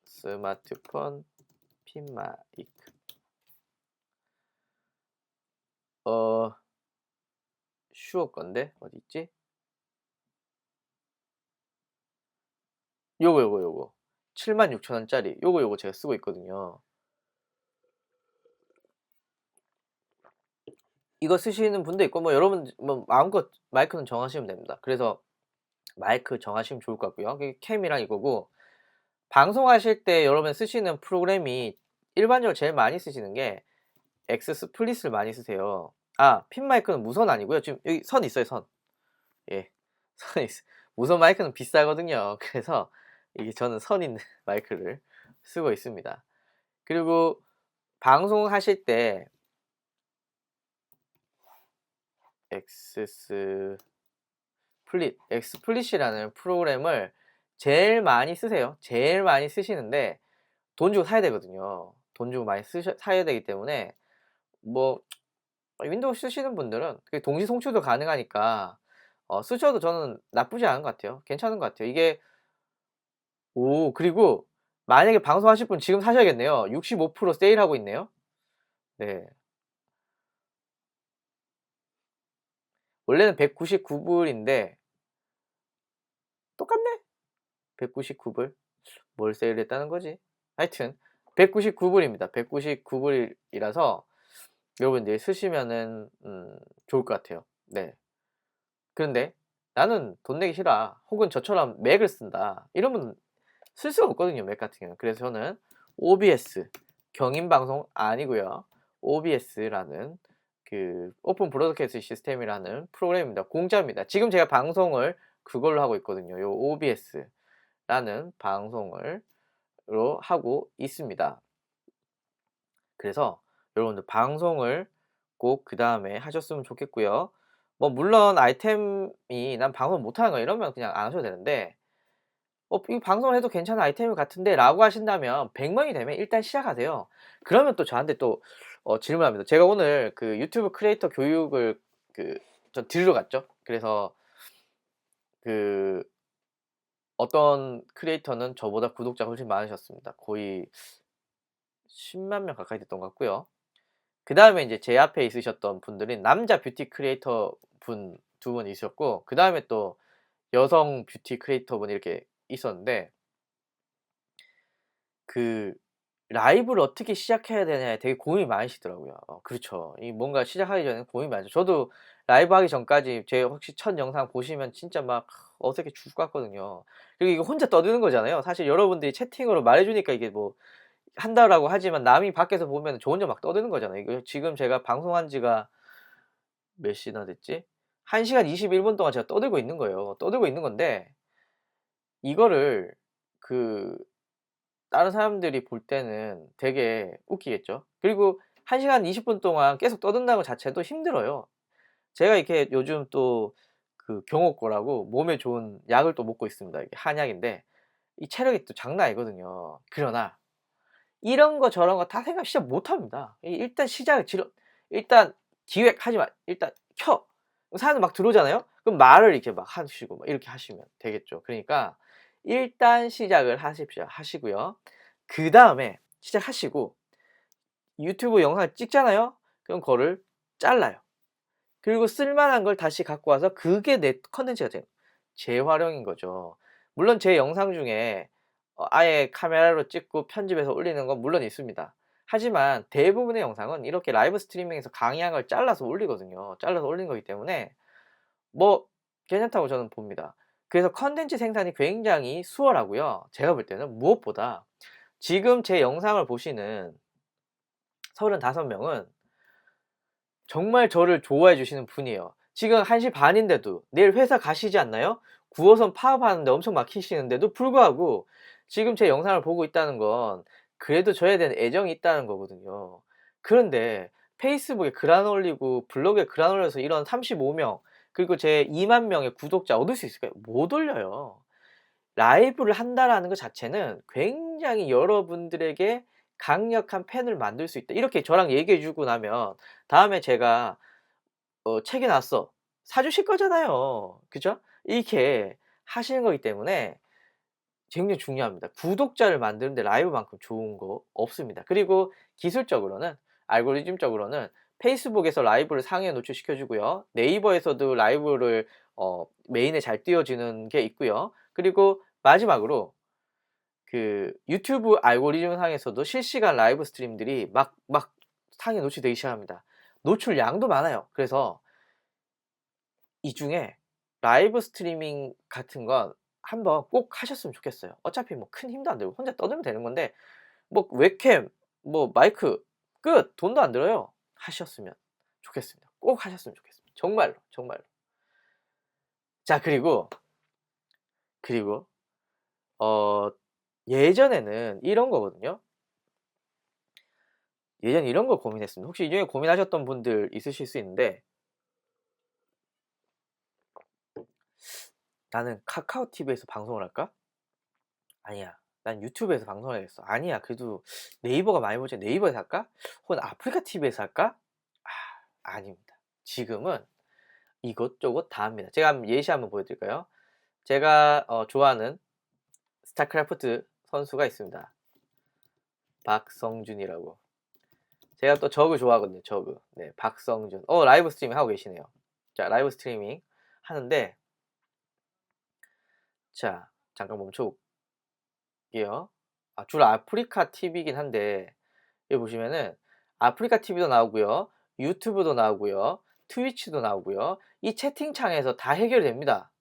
스마트폰 핀 마이크. 슈어 건데 어디 있지? 요거 76,000원짜리 요거 제가 쓰고 있거든요. 이거 쓰시는 분도 있고 뭐 여러분 뭐 마음껏 마이크는 정하시면 됩니다. 그래서 마이크 정하시면 좋을 것 같고요. 그게 캠이랑 이거고 방송하실 때 여러분 쓰시는 프로그램이 일반적으로 제일 많이 쓰시는 게 엑스스플릿을 많이 쓰세요. 핀 마이크는 무선 아니고요. 지금 여기 선 있어요, 선. 예. 선 있어요. 무선 마이크는 비싸거든요. 그래서 이게 저는 선 있는 마이크를 쓰고 있습니다. 그리고 방송하실 때 엑스플릿이라는 프로그램을 제일 많이 쓰세요. 제일 많이 쓰시는데 돈 주고 사야 되거든요. 돈 주고 많이 사야 되기 때문에 뭐 윈도우 쓰시는 분들은 그 동시 송출도 가능하니까 쓰셔도 저는 나쁘지 않은 것 같아요. 괜찮은 것 같아요. 이게 그리고 만약에 방송하실 분 지금 사셔야겠네요. 65% 세일하고 있네요. 네. 원래는 199불인데 똑같네. 199불. 뭘 세일했다는 거지? 하여튼 199불입니다. 199불이라서 여러분들이 쓰시면은 좋을 것 같아요. 네. 그런데 '나는 돈 내기 싫어. 혹은 저처럼 맥을 쓴다.' 이러면 쓸 수가 없거든요, 맥 같은 경우는. 그래서 저는 OBS, 경인 방송 아니고요. OBS라는 그 오픈 브로드캐스트 시스템이라는 프로그램입니다. 공짜입니다. 지금 제가 방송을 그걸로 하고 있거든요. 요 OBS라는 방송을 하고 있습니다. 그래서 여러분들 방송을 꼭 그다음에 하셨으면 좋겠고요. 뭐 물론 아이템이 '난 방송 못하는 거야.' 이러면 그냥 안 하셔도 되는데 이 방송을 해도 괜찮은 아이템 같은데 라고 하신다면 100명이 되면 일단 시작하세요. 그러면 또 저한테 또 질문합니다. 제가 오늘 그 유튜브 크리에이터 교육을 저 들으러 갔죠. 그래서 그 어떤 크리에이터는 저보다 구독자가 훨씬 많으셨습니다. 거의 10만 명 가까이 됐던 것 같고요. 그다음에 이제 제 앞에 있으셨던 분들은 남자 뷰티 크리에이터 분 두 분 있었고 그다음에 또 여성 뷰티 크리에이터 분이 이렇게 있었는데 그 라이브를 어떻게 시작해야 되냐에 되게 고민이 많으시더라고요. 그렇죠. 이 뭔가 시작하기 전에 고민이 많죠. 저도 라이브 하기 전까지 제 혹시 첫 영상 보시면 진짜 막 어색해 죽을 것 같거든요. 그리고 이거 혼자 떠드는 거잖아요. 사실 여러분들이 채팅으로 말해 주니까 이게 뭐 한다라고 하지만 남이 밖에서 보면 저 혼자 막 떠드는 거잖아요. 이거 지금 제가 방송한 지가 몇 시나 됐지? 1 시간 21분 동안 제가 떠들고 있는 거예요. 떠들고 있는 건데 이거를 그 다른 사람들이 볼 때는 되게 웃기겠죠. 그리고 1 시간 20분 동안 계속 떠든다는 것 자체도 힘들어요. 제가 이렇게 요즘 또 그 경호고라고 몸에 좋은 약을 또 먹고 있습니다. 이게 한약인데 이 체력이 또 장난 아니거든요. 그러나 이런 거 저런 거 다 생각 진짜 못 합니다. 일단 시작을 일단 기획하지 마. 일단 켜. 사람들 막 들어오잖아요. 그럼 말을 이렇게 막 하시고 막 이렇게 하시면 되겠죠. 그러니까 일단 시작을 하십시오. 하시고요. 그다음에 시작하시고 유튜브 영상을 찍잖아요. 그럼 그거를 잘라요. 그리고 쓸만한 걸 다시 갖고 와서 그게 내 컨텐츠가 돼요. 재활용인 거죠. 물론 제 영상 중에 아예 카메라로 찍고 편집해서 올리는 건 물론 있습니다. 하지만 대부분의 영상은 이렇게 라이브 스트리밍에서 강의한 걸 잘라서 올리거든요. 잘라서 올린 거기 때문에 뭐 괜찮다고 저는 봅니다. 그래서 컨텐츠 생산이 굉장히 수월하고요. 제가 볼 때는 무엇보다 지금 제 영상을 보시는 35 명은 정말 저를 좋아해 주시는 분이에요. 지금 1시 반인데도 내일 회사 가시지 않나요? 9 호선 파업하는데 엄청 막히시는데도 불구하고 지금 제 영상을 보고 있다는 건 그래도 저에 대한 애정이 있다는 거거든요. 그런데 페이스북에 글 안 올리고 블로그에 글 안 올려서 이런 35 명 그리고 제 2만 명의 구독자 얻을 수 있을까요? 못 올려요. 라이브를 한다라는 것 자체는 굉장히 여러분들에게 강력한 팬을 만들 수 있다. 이렇게 저랑 얘기해 주고 나면 다음에 제가 "책이 나왔어." 사 주실 거잖아요. 그죠? 이렇게 하시는 거기 때문에 굉장히 중요합니다. 구독자를 만드는 데 라이브만큼 좋은 거 없습니다. 그리고 기술적으로는 알고리즘적으로는 페이스북에서 라이브를 상위에 노출시켜 주고요. 네이버에서도 라이브를 메인에 잘 띄워지는 게 있고요. 그리고 마지막으로 그 유튜브 알고리즘 상에서도 실시간 라이브 스트림들이 막 상위에 노출되기 시작합니다. 노출량도 많아요. 그래서 이 중에 라이브 스트리밍 같은 건 한번 꼭 하셨으면 좋겠어요. 어차피 뭐 큰 힘도 안 들고 혼자 떠들면 되는 건데 뭐 웹캠 뭐 마이크 끝. 돈도 안 들어요. 하셨으면 좋겠습니다. 꼭 하셨으면 좋겠습니다. 정말로, 정말로. 자 그리고 어 예전에는 이런 거거든요. 예전에 이런 걸 고민했습니다. 혹시 이 중에 고민하셨던 분들 있으실 수 있는데 '나는 카카오 TV에서 방송을 할까? 아니야. 난 유튜브에서 방송을 해야겠어. 아니야, 그래도 네이버가 많이 보지. 네이버에서 할까? 혹은 아프리카 TV에서 할까? 아, 아닙니다. 지금은 이것저것 다 합니다. 제가 한번 예시 한번 보여드릴까요? 제가 좋아하는 스타크래프트 선수가 있습니다. 박성준이라고. 제가 또 저그 좋아하거든요. 저그. 네, 박성준. 라이브 스트리밍 하고 계시네요. 자, 라이브 스트리밍 하는데, 자, 잠깐 멈춰볼게요. 주로 아프리카 TV이긴 한데, 여기 보시면은 아프리카 TV도 나오고요, 유튜브도 나오고요, 트위치도 나오고요. 이 채팅창에서 다 해결됩니다.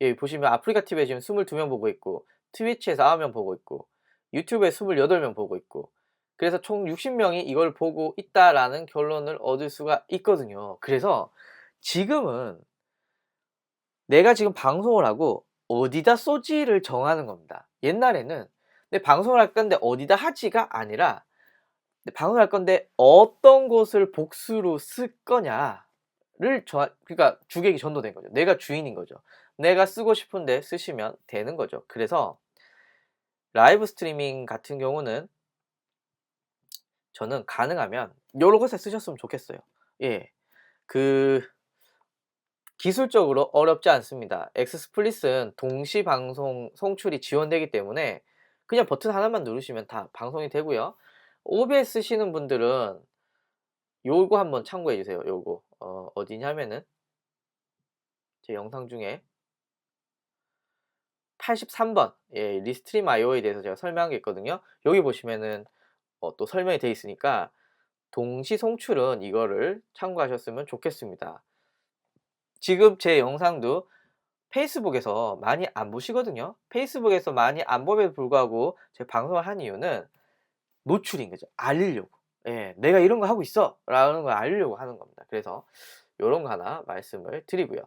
여기 보시면 아프리카 TV에 지금 22명 보고 있고, 트위치에서 9명 보고 있고, 유튜브에 28명 보고 있고, 그래서 총 60명이 이걸 보고 있다라는 결론을 얻을 수가 있거든요. 그래서 지금은 내가 지금 방송을 하고 어디다 쏘지를 정하는 겁니다. 옛날에는 내 방송을 할 건데 어디다 하지가 아니라 방송을 할 건데 어떤 곳을 복수로 쓸 거냐를 그러니까 주객이 전도된 거죠. 내가 주인인 거죠. 내가 쓰고 싶은데 쓰시면 되는 거죠. 그래서 라이브 스트리밍 같은 경우는 저는 가능하면 요런 곳에 쓰셨으면 좋겠어요. 예. 그 기술적으로 어렵지 않습니다. 엑스플릿은 동시 방송 송출이 지원되기 때문에 그냥 버튼 하나만 누르시면 다 방송이 되고요. OBS 쓰시는 분들은 요거 한번 참고해 주세요. 요거 어디냐면은 제 영상 중에 83번 리스트림 IO에 대해서 제가 설명한 게 있거든요. 여기 보시면은 또 설명이 되어 있으니까 동시 송출은 이거를 참고하셨으면 좋겠습니다. 지금 제 영상도 페이스북에서 많이 안 보시거든요. 페이스북에서 많이 안 봄에도 불구하고 제가 방송을 한 이유는 노출인 거죠. 알리려고. 예, 내가 이런 거 하고 있어 라는 걸 알리려고 하는 겁니다. 그래서 요런 거 하나 말씀을 드리고요.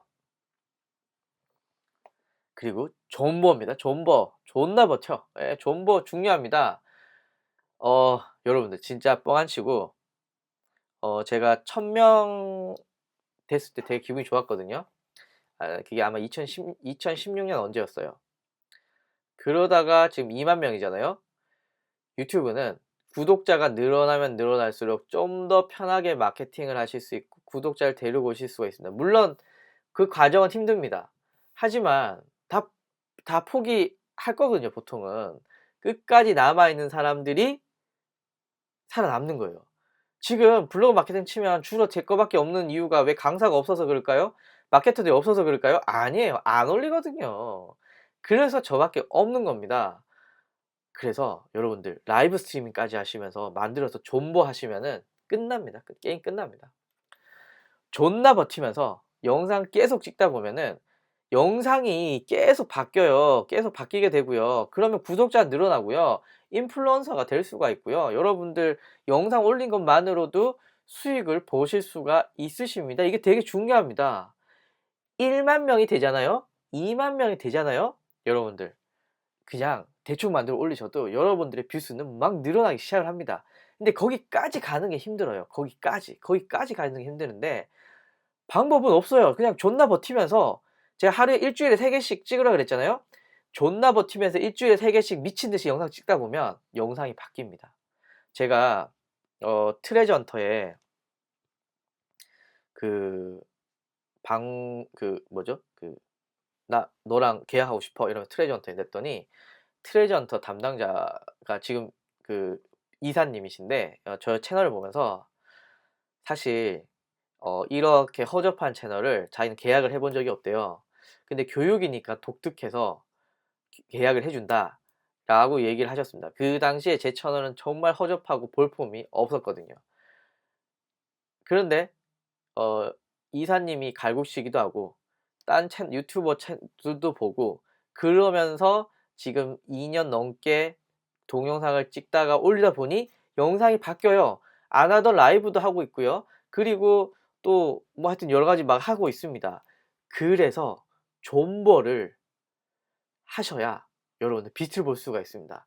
그리고 존버입니다. 존버. 존나 버텨. 예, 존버 중요합니다. 여러분들 진짜 뻥 안 치고 제가 1000명 됐을 때 되게 기분이 좋았거든요. 그게 아마 2016년 언제였어요. 그러다가 지금 2만 명이잖아요. 유튜브는 구독자가 늘어나면 늘어날수록 좀 더 편하게 마케팅을 하실 수 있고 구독자를 데리고 오실 수가 있습니다. 물론 그 과정은 힘듭니다. 하지만 다 포기할 거거든요, 보통은. 끝까지 남아있는 사람들이 살아남는 거예요. 지금 블로그 마케팅 치면 주로 제 거밖에 없는 이유가 왜 강사가 없어서 그럴까요? 마케터들이 없어서 그럴까요? 아니에요. 안 올리거든요. 그래서 저밖에 없는 겁니다. 그래서 여러분들 라이브 스트리밍까지 하시면서 만들어서 존버 하시면은 끝납니다. 게임 끝납니다. 존나 버티면서 영상 계속 찍다 보면은 영상이 계속 바뀌어요. 계속 바뀌게 되고요. 그러면 구독자 늘어나고요. 인플루언서가 될 수가 있고요. 여러분들 영상 올린 것만으로도 수익을 보실 수가 있으십니다. 이게 되게 중요합니다. 1만 명이 되잖아요. 2만 명이 되잖아요. 여러분들 그냥 대충 만들어 올리셔도 여러분들의 뷰수는 막 늘어나기 시작을 합니다. 근데 거기까지 가는 게 힘들어요. 거기까지 가는 게 힘드는데 방법은 없어요. 그냥 존나 버티면서 제가 하루에 일주일에 3개씩 찍으라 그랬잖아요. 존나 버티면서 일주일에 3개씩 미친 듯이 영상 찍다 보면 영상이 바뀝니다. 제가 트레저 헌터에 그 뭐죠? 나 너랑 계약하고 싶어 이러면서 트레저 헌터에 냈더니 트레저 헌터 담당자가 지금 그 이사님이신데 저 채널을 보면서 사실 이렇게 허접한 채널을 자기는 계약을 해본 적이 없대요. 근데 교육이니까 독특해서 계약을 해준다 라고 얘기를 하셨습니다. 그 당시에 제 채널은 정말 허접하고 볼품이 없었거든요. 그런데 이사님이 갈구시기도 하고 딴 유튜버 채널도 보고 그러면서 지금 2년 넘게 동영상을 찍다가 올리다 보니 영상이 바뀌어요. 안 하던 라이브도 하고 있고요. 그리고 또 뭐 하여튼 여러 가지 막 하고 있습니다. 그래서 존버를 하셔야 여러분들 빛을 볼 수가 있습니다.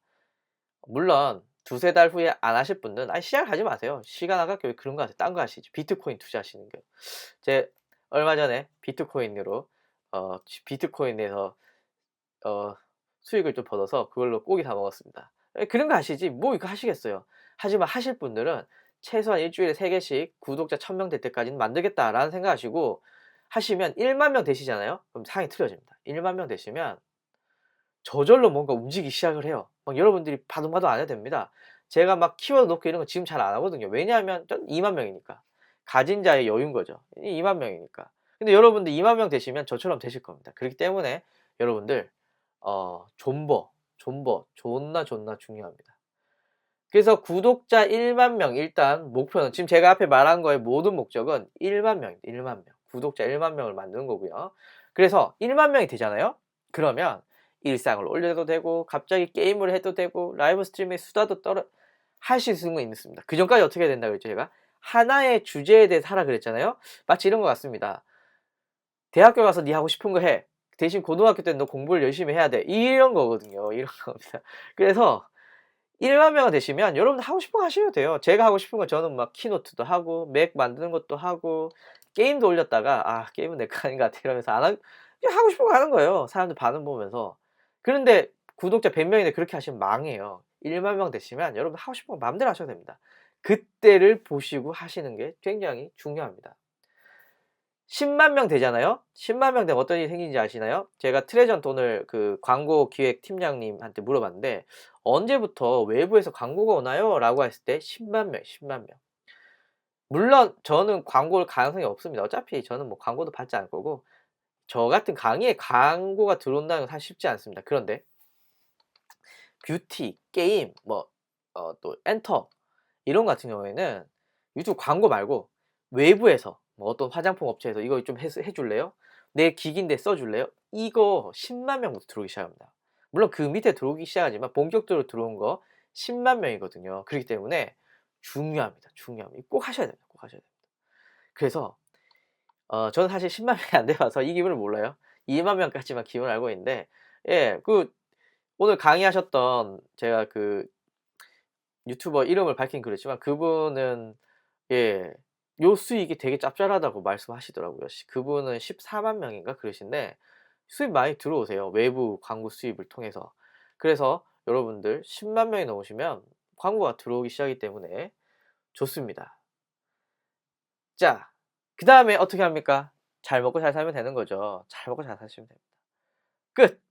물론 두세 달 후에 안 하실 분들은 시작을 하지 마세요. 시간 아깝게 왜 그런 거 하세요. 딴 거 하시지. 비트코인 투자하시는 게. 제 얼마 전에 비트코인으로 비트코인에서 어 수익을 좀 벌어서 그걸로 고기 사 먹었습니다. 예, 그런 거 하시지 뭐 이거 하시겠어요. 하지만 하실 분들은 최소한 일주일에 3개씩 구독자 1000명 될 때까지는 만들겠다라는 생각하시고 하시면 1만 명 되시잖아요. 그럼 상이 틀어집니다. 1만 명 되시면 저절로 뭔가 움직이기 시작을 해요. 막 여러분들이 봐도 안 해도 됩니다. 제가 막 키워드 넣고 이런 거 지금 잘 안 하거든요. 왜냐하면 2만 명이니까. 가진 자의 여유인 거죠. 2만 명이니까. 근데 여러분들 2만 명 되시면 저처럼 되실 겁니다. 그렇기 때문에 여러분들 존버 존나 중요합니다. 그래서 구독자 1만 명 일단 목표는 지금 제가 앞에 말한 거의 모든 목적은 1만 명입니다. 1만 명. 구독자 1만 명을 만드는 거고요. 그래서 1만 명이 되잖아요. 그러면 일상을 올려도 되고 갑자기 게임을 해도 되고 라이브 스트리밍 수다도 할 수 있는 건 있습니다. 그 전까지 어떻게 해야 된다 그랬죠 제가? 하나의 주제에 대해서 하라 그랬잖아요. 마치 이런 것 같습니다. 대학교 가서 네 하고 싶은 거 해. 대신 고등학교 때는 너 공부를 열심히 해야 돼. 이런 거거든요. 이런 겁니다. 그래서 1만 명이 되시면 여러분들 하고 싶은 거 하셔도 돼요. 제가 하고 싶은 건 저는 막 키노트도 하고 맥 만드는 것도 하고 게임도 올렸다가 아 게임은 내 거 아닌 것 같아 이러면서 안 하고 그냥 하고 싶은 거 하는 거예요. 사람들 반응 보면서. 그런데 구독자 100명인데 그렇게 하시면 망해요. 1만 명 되시면 여러분 하고 싶은 거 마음대로 하셔도 됩니다. 그때를 보시고 하시는 게 굉장히 중요합니다. 10만 명 되잖아요. 10만 명 되면 어떤 일이 생기는지 아시나요? 제가 트레전 돈을 그 광고 기획 팀장님한테 물어봤는데 언제부터 외부에서 광고가 오나요? 라고 했을 때 10만 명, 10만 명. 물론 저는 광고를 가능성이 없습니다. 어차피 저는 뭐 광고도 받지 않을 거고 저 같은 강의에 광고가 들어온다는 건 사실 쉽지 않습니다. 그런데 뷰티, 게임, 또 엔터 이런 거 같은 경우에는 유튜브 광고 말고 외부에서 뭐 어떤 화장품 업체에서 이거 좀 해줄래요? 내 기기인데 써줄래요? 이거 10만 명부터 들어오기 시작합니다. 물론 그 밑에 들어오기 시작하지만 본격적으로 들어온 거 10만 명이거든요. 그렇기 때문에 중요합니다. 중요합니다. 꼭 하셔야 됩니다. 꼭 하셔야 됩니다. 그래서 저는 사실 10만 명이 안 돼봐서 이 기분을 몰라요. 2만 명까지만 기분을 알고 있는데 예, 오늘 강의하셨던 제가 그 유튜버 이름을 밝힌 그렇지만 그분은 예, 요 수익이 되게 짭짤하다고 말씀하시더라고요. 그분은 14만 명인가 그러신데 수입 많이 들어오세요. 외부 광고 수입을 통해서. 그래서 여러분들 10만 명이 넘으시면 광고가 들어오기 시작하기 때문에 좋습니다. 자, 그 다음에 어떻게 합니까? 잘 먹고 잘 살면 되는 거죠. 잘 먹고 잘 사시면 됩니다. 끝!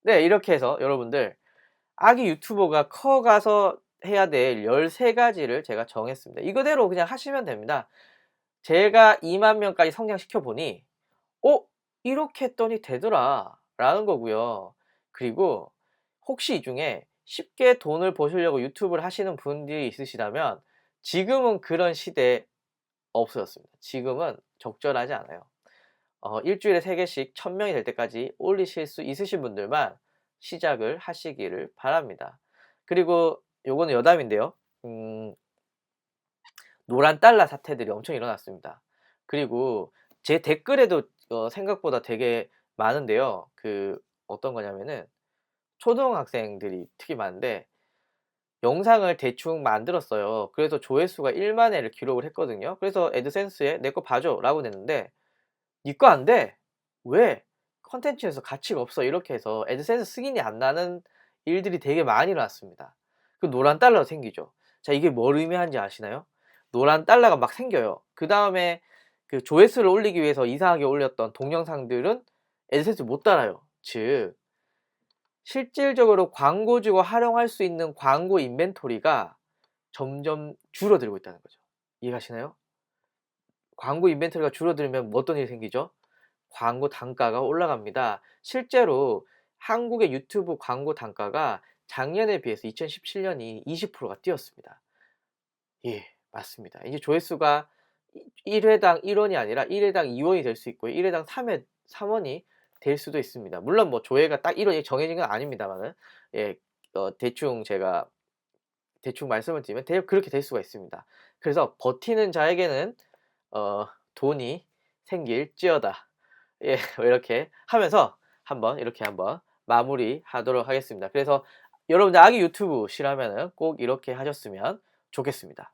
네, 이렇게 해서 여러분들 아기 유튜버가 커가서 해야 될 13가지를 제가 정했습니다. 이거대로 그냥 하시면 됩니다. 제가 2만 명까지 성장시켜 보니 이렇게 했더니 되더라 라는 거고요. 그리고 혹시 이 중에 쉽게 돈을 버시려고 유튜브를 하시는 분들이 있으시다면 지금은 그런 시대에 없어졌습니다. 지금은 적절하지 않아요. 일주일에 3개씩 1000명이 될 때까지 올리실 수 있으신 분들만 시작을 하시기를 바랍니다. 그리고 요거는 여담인데요. 노란 달러 사태들이 엄청 일어났습니다. 그리고 제 댓글에도 생각보다 되게 많은데요. 어떤 거냐면은 초등학생들이 특히 많은데 영상을 대충 만들었어요. 그래서 조회수가 1만 회를 기록을 했거든요. 그래서 애드센스에 내 거 봐줘 라고 냈는데 니 거 안 돼. 왜? 컨텐츠에서 가치가 없어. 이렇게 해서 애드센스 승인이 안 나는 일들이 되게 많이 일어났습니다. 그 노란 달러가 생기죠. 자, 이게 뭘 의미하는지 아시나요? 노란 달러가 막 생겨요. 그 다음에 그 조회수를 올리기 위해서 이상하게 올렸던 동영상들은 애드센스 못 달아요. 즉, 실질적으로 광고주가 활용할 수 있는 광고 인벤토리가 점점 줄어들고 있다는 거죠. 이해가시나요? 광고 인벤토리가 줄어들면 어떤 일이 생기죠? 광고 단가가 올라갑니다. 실제로 한국의 유튜브 광고 단가가 작년에 비해서 2017년이 20%가 뛰었습니다. 예, 맞습니다. 이제 조회수가 1회당 1원이 아니라 1회당 2원이 될 수 있고요. 1회당 3원이 될 수도 있습니다. 물론 뭐 조회가 딱 1원이 정해진 건 아닙니다만은 예, 제가 대충 말씀을 드리면 그렇게 될 수가 있습니다. 그래서 버티는 자에게는 돈이 생길지어다. 예, 이렇게 하면서 이렇게 한번 마무리하도록 하겠습니다. 그래서 여러분들 아기 유튜브 시라면은 꼭 이렇게 하셨으면 좋겠습니다.